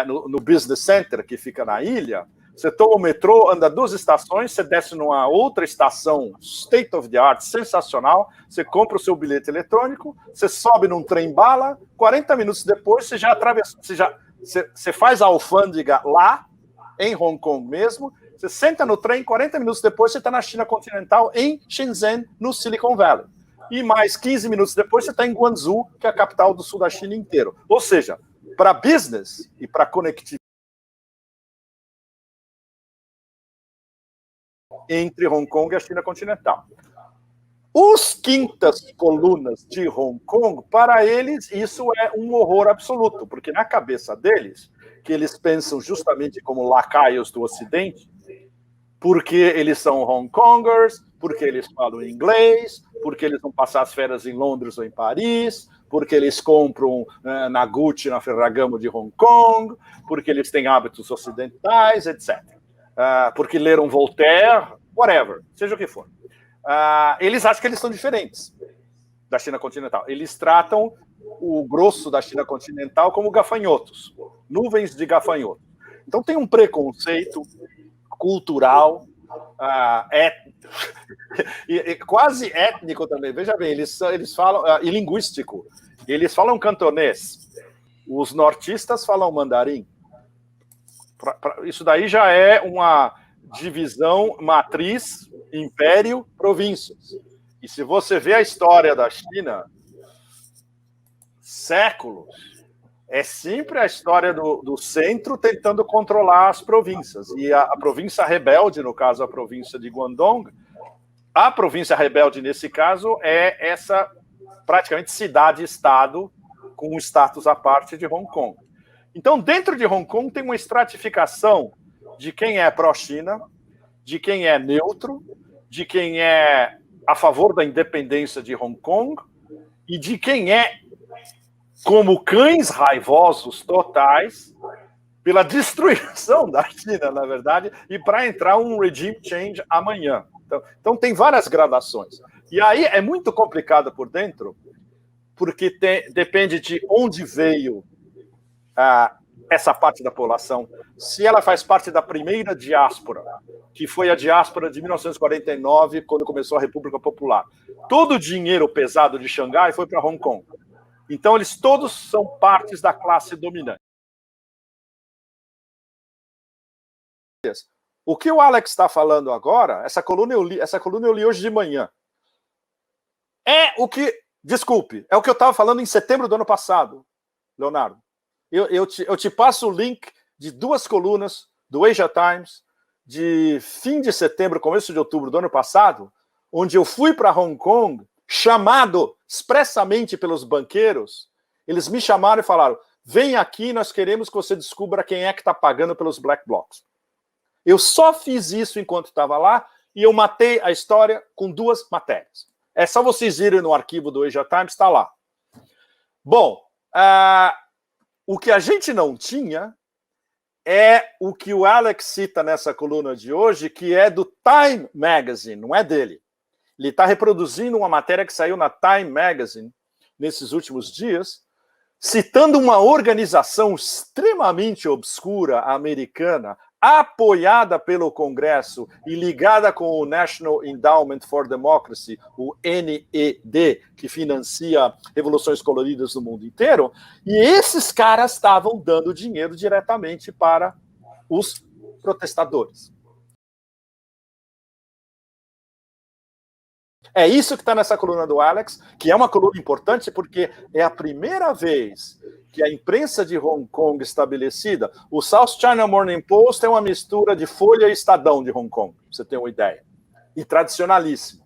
Speaker 1: no Business Center, que fica na ilha. Você toma o metrô, anda 2 estações, você desce numa outra estação state of the art, sensacional, você compra o seu bilhete eletrônico, você sobe num trem-bala, 40 minutos depois você já atravessa, você faz a alfândega lá, em Hong Kong mesmo, você senta no trem, 40 minutos depois você está na China continental, em Shenzhen, no Silicon Valley. E mais 15 minutos depois você está em Guangzhou, que é a capital do sul da China inteiro. Ou seja, para business e para conectividade entre Hong Kong e a China continental. Os quintas colunas de Hong Kong, para eles, isso é um horror absoluto, porque na cabeça deles, que eles pensam justamente como lacaios do Ocidente, porque eles são Hong Kongers, porque eles falam inglês, porque eles vão passar as férias em Londres ou em Paris, porque eles compram na Gucci, na Ferragamo de Hong Kong, porque eles têm hábitos ocidentais, etc. porque leram Voltaire, whatever, seja o que for. Eles acham que eles são diferentes da China continental. Eles tratam o grosso da China continental como gafanhotos, nuvens de gafanhotos. Então tem um preconceito cultural, quase étnico também. Veja bem, eles falam, e linguístico. Eles falam cantonês. Os nortistas falam mandarim. Isso daí já é uma divisão matriz, império, províncias. E se você vê a história da China, séculos, é sempre a história do centro tentando controlar as províncias. E a província rebelde, no caso a província de Guangdong, a província rebelde nesse caso é essa praticamente cidade-estado com um status à parte de Hong Kong. Então, dentro de Hong Kong tem uma estratificação de quem é pró-China, de quem é neutro, de quem é a favor da independência de Hong Kong e de quem é como cães raivosos totais pela destruição da China, na verdade, e para entrar um regime change amanhã. Então tem várias gradações. E aí é muito complicado por dentro, porque depende de onde veio essa parte da população. Se ela faz parte da primeira diáspora, que foi a diáspora de 1949, quando começou a República Popular. Todo o dinheiro pesado de Xangai foi para Hong Kong. Então, eles todos são partes da classe dominante. O que o Alex está falando agora, essa coluna eu li hoje de manhã, é o que, desculpe, é o que eu estava falando em setembro do ano passado, Leonardo. Eu te passo o link de 2 colunas do Asia Times, de fim de setembro, começo de outubro do ano passado, onde eu fui para Hong Kong, chamado expressamente pelos banqueiros. Eles me chamaram e falaram: vem aqui, nós queremos que você descubra quem é que está pagando pelos black blocs. Eu só fiz isso enquanto estava lá e eu matei a história com 2 matérias. É só vocês irem no arquivo do Asia Times, está lá. Bom, o que a gente não tinha é o que o Alex cita nessa coluna de hoje, que é do Time Magazine, não é dele. Ele está reproduzindo uma matéria que saiu na Time Magazine nesses últimos dias, citando uma organização extremamente obscura americana, apoiada pelo Congresso e ligada com o National Endowment for Democracy, o NED, que financia revoluções coloridas no mundo inteiro, e esses caras estavam dando dinheiro diretamente para os protestadores. É isso que está nessa coluna do Alex, que é uma coluna importante porque é a primeira vez que a imprensa de Hong Kong estabelecida, o South China Morning Post é uma mistura de Folha e Estadão de Hong Kong, pra você ter uma ideia, e tradicionalíssimo.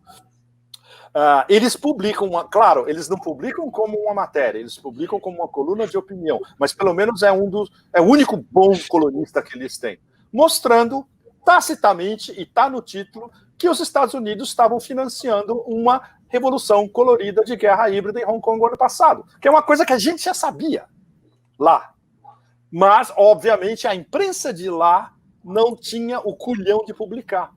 Speaker 1: Eles publicam, claro, eles não publicam como uma matéria, eles publicam como uma coluna de opinião, mas pelo menos é o único bom colunista que eles têm, mostrando tacitamente, e está no título, que os Estados Unidos estavam financiando uma revolução colorida de guerra híbrida em Hong Kong no ano passado, que é uma coisa que a gente já sabia lá. Mas, obviamente, a imprensa de lá não tinha o culhão de publicar.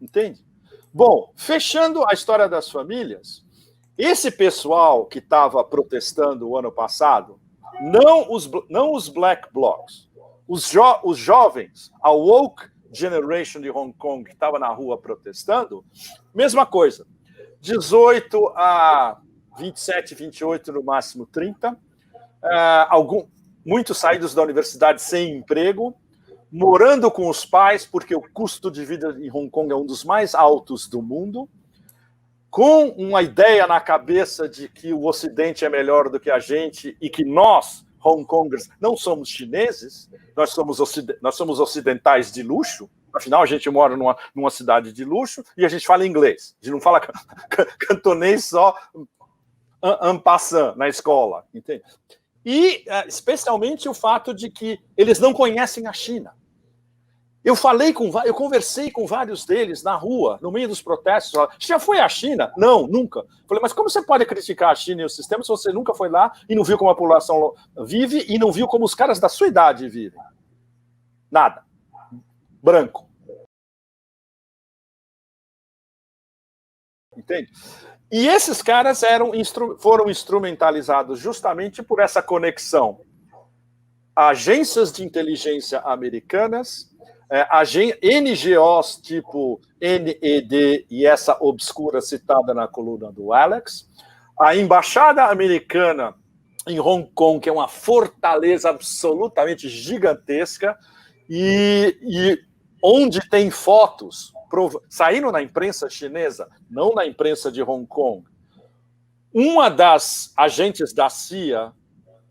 Speaker 1: Entende? Bom, fechando a história das famílias, esse pessoal que estava protestando o ano passado, não os black blocs, os jovens, a woke generation de Hong Kong que estava na rua protestando, mesma coisa. 18 a 27, 28, no máximo 30. Muitos saídos da universidade sem emprego, morando com os pais, porque o custo de vida em Hong Kong é um dos mais altos do mundo, com uma ideia na cabeça de que o Ocidente é melhor do que a gente e que nós, Hong Kongers, não somos chineses, nós somos ocidentais de luxo, afinal a gente mora numa cidade de luxo e a gente fala inglês, a gente não fala cantonês só en passant na escola, entende? E especialmente o fato de que eles não conhecem a China. Eu conversei com vários deles na rua, no meio dos protestos. Já foi à China? Não, nunca. Falei, mas como você pode criticar a China e o sistema se você nunca foi lá e não viu como a população vive e não viu como os caras da sua idade vivem? Nada. Branco. Entende? E esses caras foram instrumentalizados justamente por essa conexão. Agências de inteligência americanas, NGOs tipo NED e essa obscura citada na coluna do Alex, a embaixada americana em Hong Kong, que é uma fortaleza absolutamente gigantesca, e onde tem fotos saindo na imprensa chinesa, não na imprensa de Hong Kong. Uma das agentes da CIA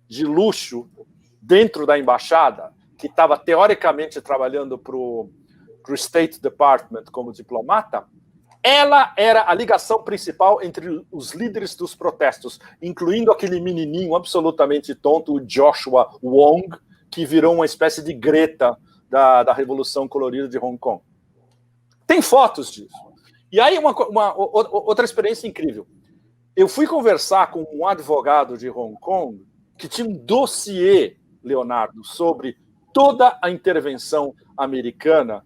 Speaker 1: de luxo dentro da embaixada, que estava teoricamente trabalhando para o State Department como diplomata, ela era a ligação principal entre os líderes dos protestos, incluindo aquele menininho absolutamente tonto, o Joshua Wong, que virou uma espécie de Greta da Revolução Colorida de Hong Kong. Tem fotos disso. E aí, outra experiência incrível. Eu fui conversar com um advogado de Hong Kong que tinha um dossiê, Leonardo, sobre toda a intervenção americana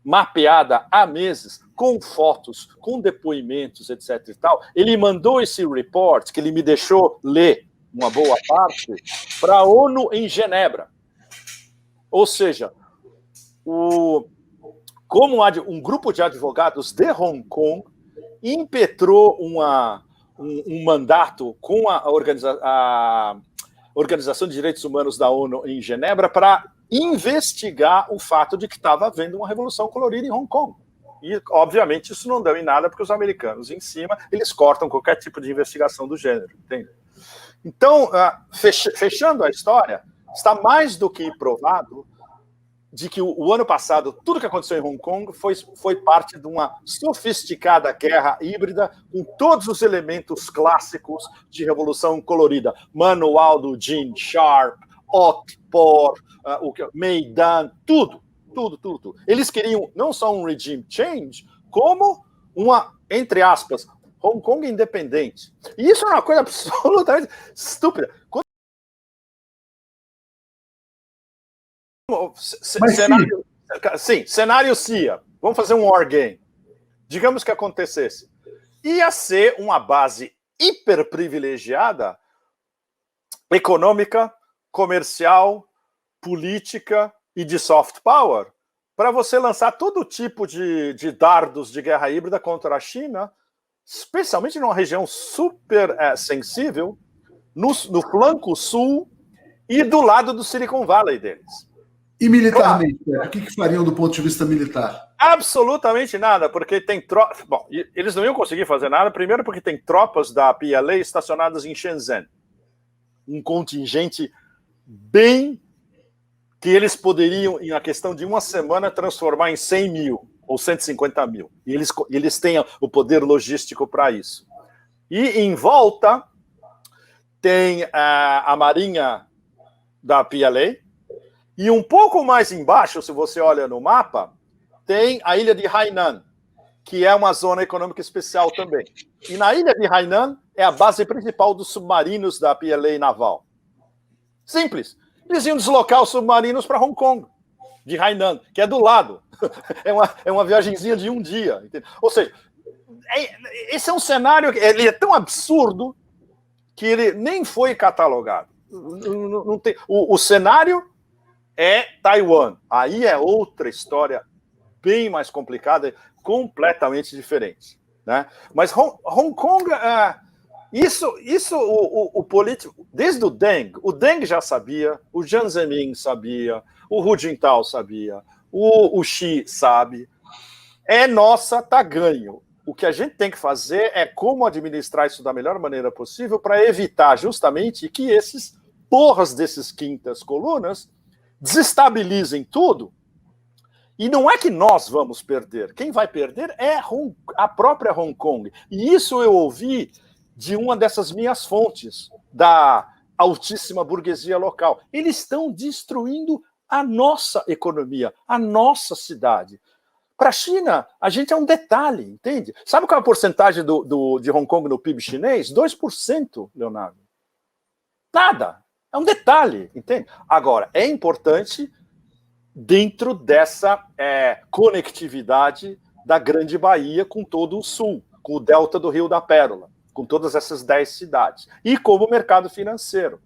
Speaker 1: mapeada há meses, com fotos, com depoimentos, etc. e tal. Ele mandou esse report, que ele me deixou ler uma boa parte, para a ONU em Genebra. Ou seja, como um grupo de advogados de Hong Kong impetrou um mandato com a Organização de Direitos Humanos da ONU em Genebra para investigar o fato de que estava havendo uma revolução colorida em Hong Kong. E, obviamente, isso não deu em nada, porque os americanos, em cima, eles cortam qualquer tipo de investigação do gênero, entende? Então, fechando a história, está mais do que provado de que o ano passado, tudo que aconteceu em Hong Kong foi parte de uma sofisticada guerra híbrida com todos os elementos clássicos de revolução colorida. Manual do Gene Sharp, Otpor, Maidan, tudo. Eles queriam não só um regime change, como uma, entre aspas, Hong Kong independente. E isso é uma coisa absolutamente estúpida. Cenário CIA. Vamos fazer um war game. Digamos que acontecesse. Ia ser uma base hiper privilegiada, econômica, comercial, política e de soft power, para você lançar todo tipo de dardos de guerra híbrida contra a China, especialmente numa região super sensível, no flanco sul e do lado do Silicon Valley deles.
Speaker 2: E militarmente, o que fariam do ponto de vista militar?
Speaker 1: Absolutamente nada, porque tem tropas... Bom, eles não iam conseguir fazer nada, primeiro porque tem tropas da PLA estacionadas em Shenzhen. Um contingente bem que eles poderiam, em uma questão de uma semana, transformar em 100 mil ou 150 mil. E eles têm o poder logístico para isso. E em volta tem a Marinha da PLA, e um pouco mais embaixo, se você olha no mapa, tem a ilha de Hainan, que é uma zona econômica especial também. E na ilha de Hainan é a base principal dos submarinos da PLA naval. Simples. Eles iam deslocar os submarinos para Hong Kong, de Hainan, que é do lado. É uma viagenzinha de um dia. Entendeu? Ou seja, esse é um cenário, ele é tão absurdo que ele nem foi catalogado. Não tem, o cenário é Taiwan. Aí é outra história bem mais complicada, completamente diferente, né? Mas Hong Kong, o político, desde o Deng já sabia, o Jiang Zemin sabia, o Hu Jintao sabia, o Xi sabe. É nossa, tá ganho. O que a gente tem que fazer é como administrar isso da melhor maneira possível para evitar justamente que esses porras desses quintas colunas desestabilizem tudo. E não é que nós vamos perder. Quem vai perder é a própria Hong Kong. E isso eu ouvi de uma dessas minhas fontes, da altíssima burguesia local. Eles estão destruindo a nossa economia, a nossa cidade. Para a China, a gente é um detalhe, entende? Sabe qual é a porcentagem de Hong Kong no PIB chinês? 2%, Leonardo. Nada. É um detalhe, entende? Agora, é importante dentro dessa conectividade da Grande Bahia com todo o sul, com o delta do Rio da Pérola, com todas essas 10 cidades. E como mercado financeiro.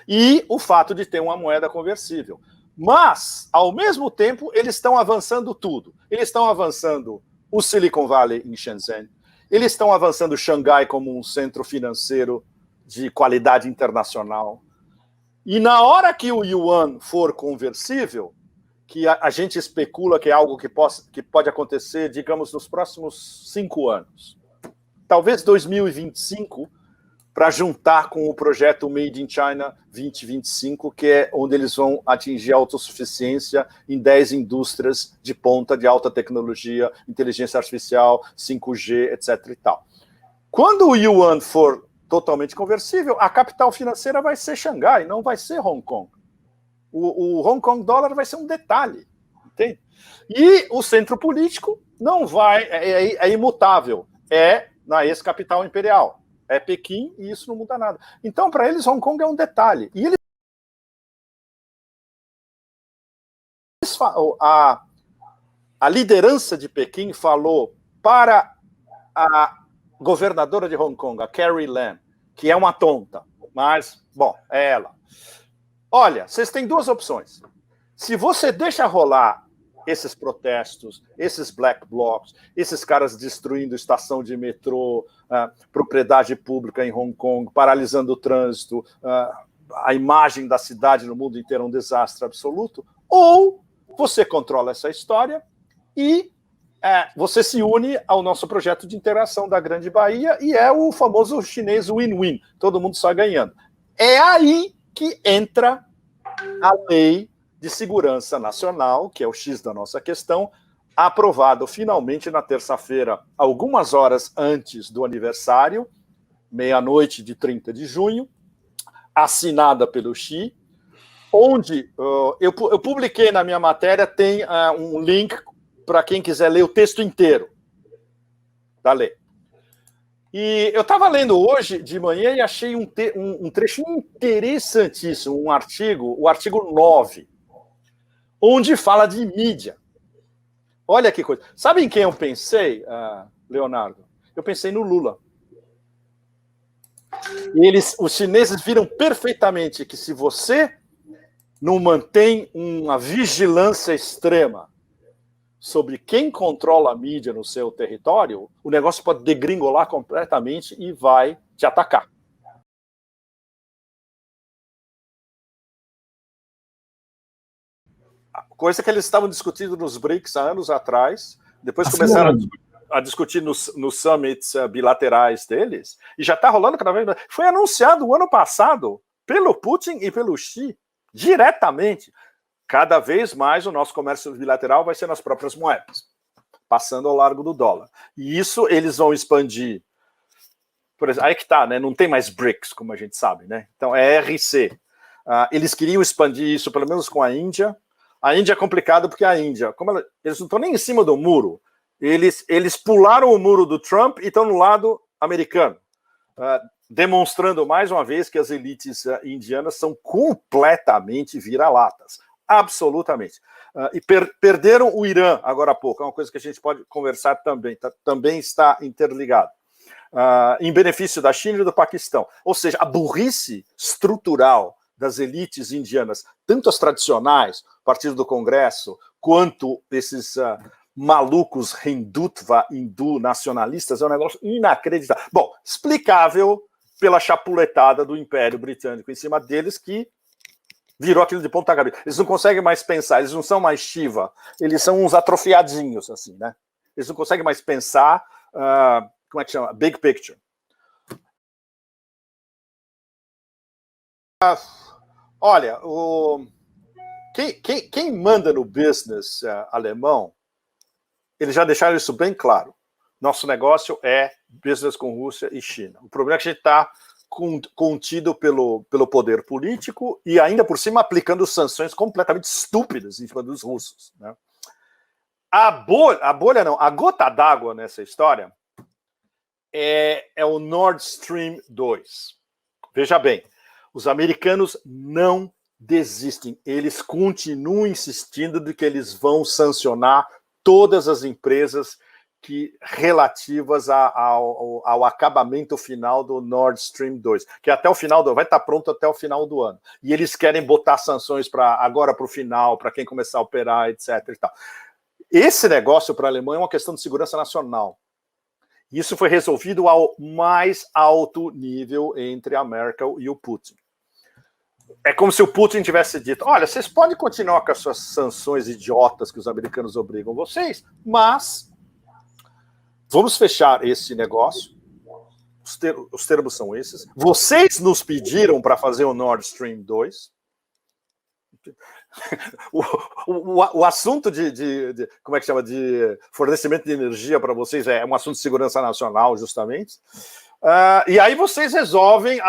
Speaker 1: E o fato de ter uma moeda conversível. Mas, ao mesmo tempo, eles estão avançando tudo. Eles estão avançando o Silicon Valley em Shenzhen, eles estão avançando Xangai como um centro financeiro de qualidade internacional. E na hora que o yuan for conversível, que a gente especula que é algo que pode acontecer, digamos, nos próximos 5 anos, talvez 2025, para juntar com o projeto Made in China 2025, que é onde eles vão atingir a autossuficiência em 10 indústrias de ponta de alta tecnologia, inteligência artificial, 5G, etc. e tal. Quando o yuan for totalmente conversível, a capital financeira vai ser Xangai, não vai ser Hong Kong. O Hong Kong dólar vai ser um detalhe, entende? E o centro político não vai, é imutável, é na ex-capital imperial. É Pequim e isso não muda nada. Então, para eles, Hong Kong é um detalhe. E eles a liderança de Pequim falou para a governadora de Hong Kong, a Carrie Lam, que é uma tonta, mas, bom, é ela. Olha, vocês têm 2 opções. Se você deixa rolar esses protestos, esses black blocs, esses caras destruindo estação de metrô, propriedade pública em Hong Kong, paralisando o trânsito, a imagem da cidade no mundo inteiro é um desastre absoluto, ou você controla essa história e você se une ao nosso projeto de integração da Grande Bahia e é o famoso chinês win-win, todo mundo só ganhando. É aí que entra a lei de segurança nacional, que é o X da nossa questão, aprovado finalmente na terça-feira, algumas horas antes do aniversário, meia-noite de 30 de junho, assinada pelo Xi, onde eu publiquei na minha matéria, tem um link para quem quiser ler o texto inteiro da lei. E eu estava lendo hoje de manhã e achei um trecho interessantíssimo, um artigo, o artigo 9, onde fala de mídia. Olha que coisa. Sabe em quem eu pensei, Leonardo? Eu pensei no Lula. E os chineses viram perfeitamente que se você não mantém uma vigilância extrema sobre quem controla a mídia no seu território, o negócio pode degringolar completamente e vai te atacar. Coisa que eles estavam discutindo nos BRICS há anos atrás, depois começaram a discutir nos summits bilaterais deles, e já está rolando cada vez mais. Foi anunciado o ano passado pelo Putin e pelo Xi, diretamente. Cada vez mais o nosso comércio bilateral vai ser nas próprias moedas, passando ao largo do dólar. E isso eles vão expandir. Por exemplo, aí que tá, né? Não tem mais BRICS, como a gente sabe, né? Então é RC. Eles queriam expandir isso, pelo menos com a Índia. A Índia é complicado porque a Índia, eles não estão nem em cima do muro, eles pularam o muro do Trump e estão no lado americano, demonstrando mais uma vez que as elites indianas são completamente vira-latas, absolutamente. E perderam o Irã agora há pouco, é uma coisa que a gente pode conversar também, também está interligado. Em benefício da China e do Paquistão. Ou seja, a burrice estrutural das elites indianas, tanto as tradicionais, Partido do Congresso, quanto esses malucos hindutva, hindu nacionalistas, é um negócio inacreditável. Bom, explicável pela chapuletada do Império Britânico em cima deles, que virou aquilo de ponta cabeça. Eles não conseguem mais pensar, eles não são mais Shiva, eles são uns atrofiadinhos, assim, né? Eles não conseguem mais pensar, como é que chama? Big picture. Olha, quem manda no business alemão, eles já deixaram isso bem claro. Nosso negócio é business com Rússia e China. O problema é que a gente está contido pelo poder político e ainda por cima aplicando sanções completamente estúpidas em cima dos russos, né? A bolha não, a gota d'água nessa história é o Nord Stream 2. Veja bem, os americanos não desistem, eles continuam insistindo de que eles vão sancionar todas as empresas relativas ao acabamento final do Nord Stream 2, que até o final vai estar pronto até o final do ano. E eles querem botar sanções agora para o final, para quem começar a operar, etc. E tal. Esse negócio para a Alemanha é uma questão de segurança nacional. Isso foi resolvido ao mais alto nível entre a Merkel e o Putin. É como se o Putin tivesse dito, olha, vocês podem continuar com as suas sanções idiotas que os americanos obrigam vocês, mas vamos fechar esse negócio. Os termos são esses. Vocês nos pediram para fazer o Nord Stream 2. O assunto de como é que chama, de fornecimento de energia para vocês é um assunto de segurança nacional, justamente. E aí vocês resolvem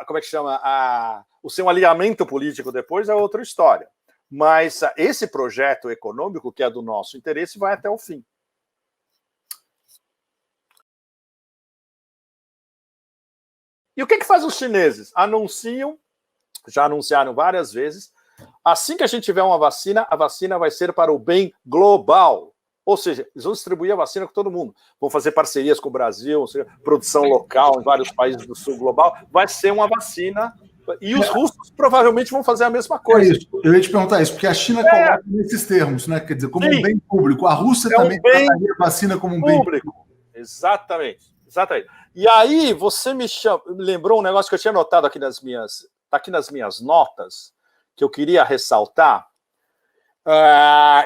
Speaker 1: como é que chama, o seu alinhamento político depois é outra história. Mas esse projeto econômico, que é do nosso interesse, vai até o fim. E o que faz os chineses? Já anunciaram várias vezes, assim que a gente tiver uma vacina, a vacina vai ser para o bem global. Ou seja, eles vão distribuir a vacina com todo mundo. Vão fazer parcerias com o Brasil, produção local em vários países do sul global. Vai ser uma vacina. E os russos provavelmente vão fazer a mesma coisa.
Speaker 2: É isso. Eu ia te perguntar isso, porque a China coloca nesses termos, né? Quer dizer, como um bem público. A Rússia também trataria a vacina como um bem público.
Speaker 1: Exatamente. E aí você me lembrou um negócio que eu tinha notado aqui nas minhas notas, que eu queria ressaltar.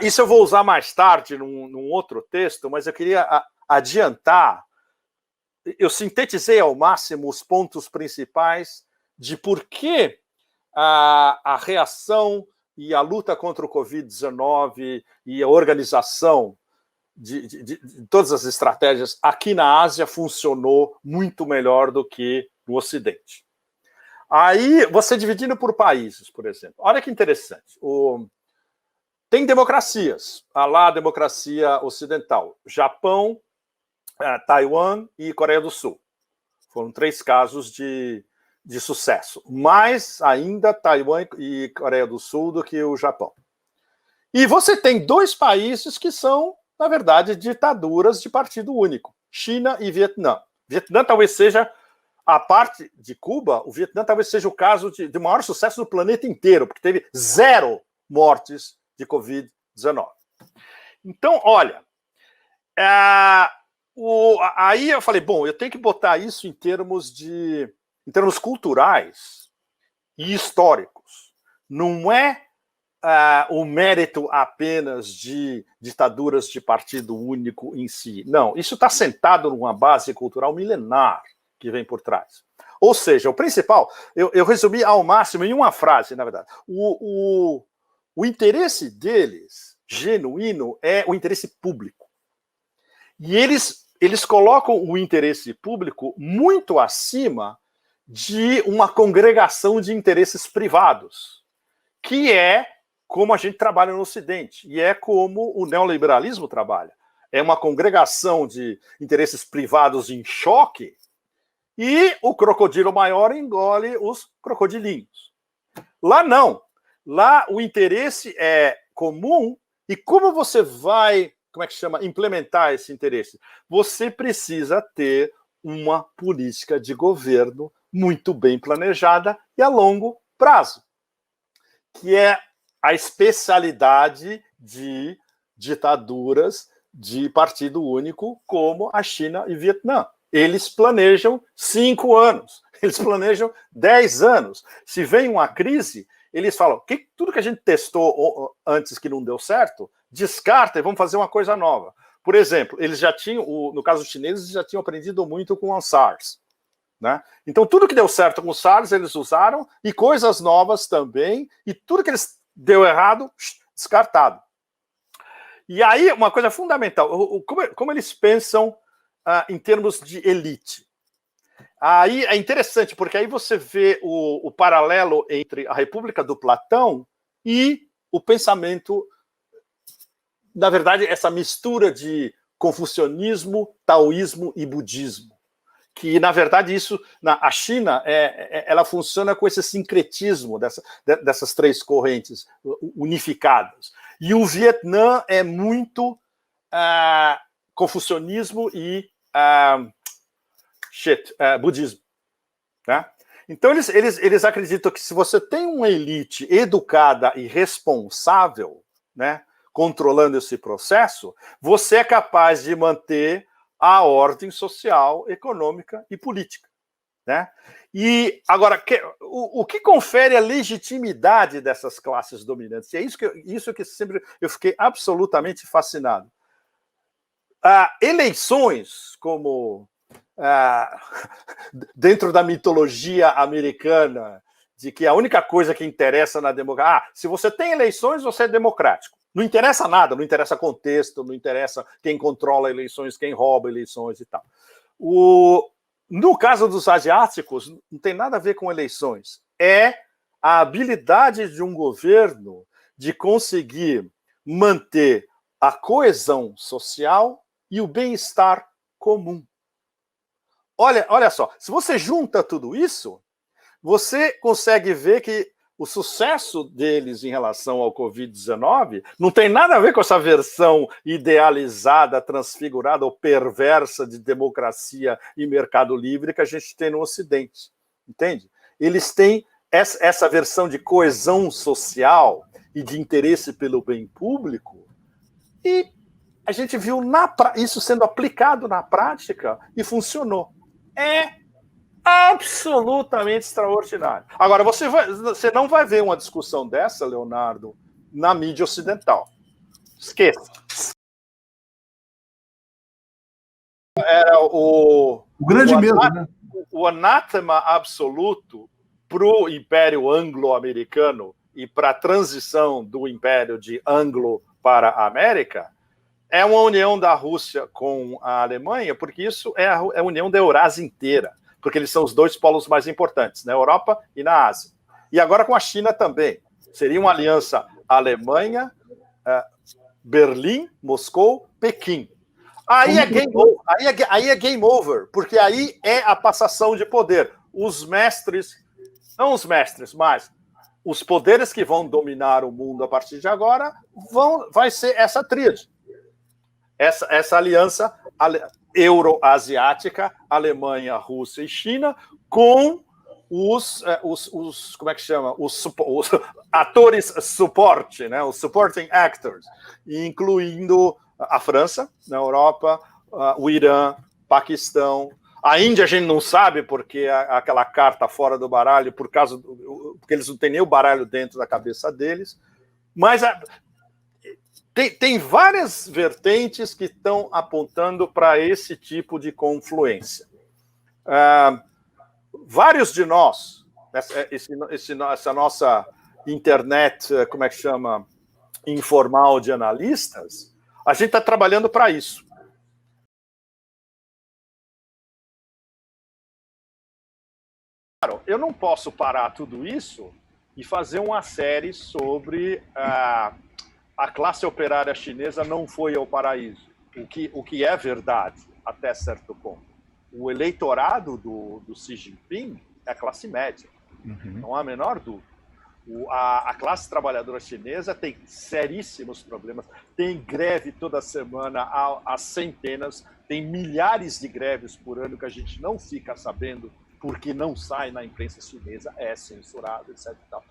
Speaker 1: Isso eu vou usar mais tarde num outro texto, mas eu queria adiantar. Eu sintetizei ao máximo os pontos principais de por que a reação e a luta contra o Covid-19 e a organização de todas as estratégias aqui na Ásia funcionou muito melhor do que no Ocidente. Aí, você dividindo por países, por exemplo. Olha que interessante. Tem democracias. Lá a democracia ocidental. Japão, Taiwan e Coreia do Sul. Foram 3 casos de sucesso. Mais ainda Taiwan e Coreia do Sul do que o Japão. E você tem 2 países que são, na verdade, ditaduras de partido único. China e Vietnã. Vietnã talvez seja, a parte de Cuba, o Vietnã talvez seja o caso de maior sucesso do planeta inteiro, porque teve 0 mortes de Covid-19. Então, olha, aí eu falei, bom, eu tenho que botar isso em termos culturais e históricos. Não é o mérito apenas de ditaduras de partido único em si. Não, isso está sentado numa base cultural milenar que vem por trás. Ou seja, o principal, eu resumi ao máximo em uma frase, na verdade. O interesse deles, genuíno, é o interesse público. E eles colocam o interesse público muito acima de uma congregação de interesses privados, que é como a gente trabalha no Ocidente, e é como o neoliberalismo trabalha. É uma congregação de interesses privados em choque, e o crocodilo maior engole os crocodilinhos. Lá não. Lá o interesse é comum, e como você vai, como é que chama, implementar esse interesse? Você precisa ter uma política de governo muito bem planejada e a longo prazo, que é a especialidade de ditaduras de partido único como a China e Vietnã. Eles planejam 5 anos, eles planejam 10 anos. Se vem uma crise, eles falam, tudo que a gente testou antes que não deu certo, descarta e vamos fazer uma coisa nova. Por exemplo, eles já tinham, no caso dos chineses, já tinham aprendido muito com o SARS. Né? Então, tudo que deu certo com o SARS, eles usaram, e coisas novas também, e tudo que eles deu errado, descartado. E aí, uma coisa fundamental, como eles pensam em termos de elite. Aí é interessante, porque aí você vê o paralelo entre a República do Platão e o pensamento, na verdade, essa mistura de confucionismo, taoísmo e budismo. Que, na verdade, a China, ela funciona com esse sincretismo dessas três correntes unificadas. E o Vietnã é muito confucionismo e budismo. Né? Então, eles acreditam que se você tem uma elite educada e responsável, né, controlando esse processo, você é capaz de manter a ordem social, econômica e política. Né? E, agora, o que confere a legitimidade dessas classes dominantes? E é isso que sempre eu fiquei absolutamente fascinado. Eleições, como dentro da mitologia americana, de que a única coisa que interessa na democracia... se você tem eleições, você é democrático. Não interessa nada, não interessa contexto, não interessa quem controla eleições, quem rouba eleições e tal. No caso dos asiáticos, não tem nada a ver com eleições. É a habilidade de um governo de conseguir manter a coesão social e o bem-estar comum. Olha só, se você junta tudo isso, você consegue ver que o sucesso deles em relação ao Covid-19 não tem nada a ver com essa versão idealizada, transfigurada ou perversa de democracia e mercado livre que a gente tem no Ocidente. Entende? Eles têm essa versão de coesão social e de interesse pelo bem público, e a gente viu isso sendo aplicado na prática e funcionou. É absolutamente extraordinário. Agora, você não vai ver uma discussão dessa, Leonardo, na mídia ocidental. Esqueça. Era o
Speaker 2: grande medo, né?
Speaker 1: O anátema absoluto para o Império Anglo-Americano e para a transição do Império de Anglo para a América é uma união da Rússia com a Alemanha, porque isso é a união da Eurásia inteira, porque eles são os dois polos mais importantes, na Europa e na Ásia. E agora com a China também. Seria uma aliança Alemanha, Berlim, Moscou, Pequim. Aí é game over, porque aí é a passação de poder. Os mestres, não os mestres, mas os poderes que vão dominar o mundo a partir de agora vai ser essa tríade. Essa aliança euroasiática, Alemanha, Rússia e China, com os como é que chama? Os atores suporte, né? Os supporting actors, incluindo a França, na Europa, o Irã, Paquistão. A Índia a gente não sabe porque aquela carta fora do baralho, porque eles não têm nem o baralho dentro da cabeça deles. Mas tem várias vertentes que estão apontando para esse tipo de confluência. Vários de nós, essa nossa internet, como é que chama, informal de analistas, a gente está trabalhando para isso. Claro, eu não posso parar tudo isso e fazer uma série sobre a classe operária chinesa não foi ao paraíso, o que é verdade até certo ponto. O eleitorado do Xi Jinping é a classe média, não há a menor dúvida. A classe trabalhadora chinesa tem seríssimos problemas, tem greve toda semana, há centenas, tem milhares de greves por ano que a gente não fica sabendo porque não sai na imprensa chinesa, é censurado, etc. E tal.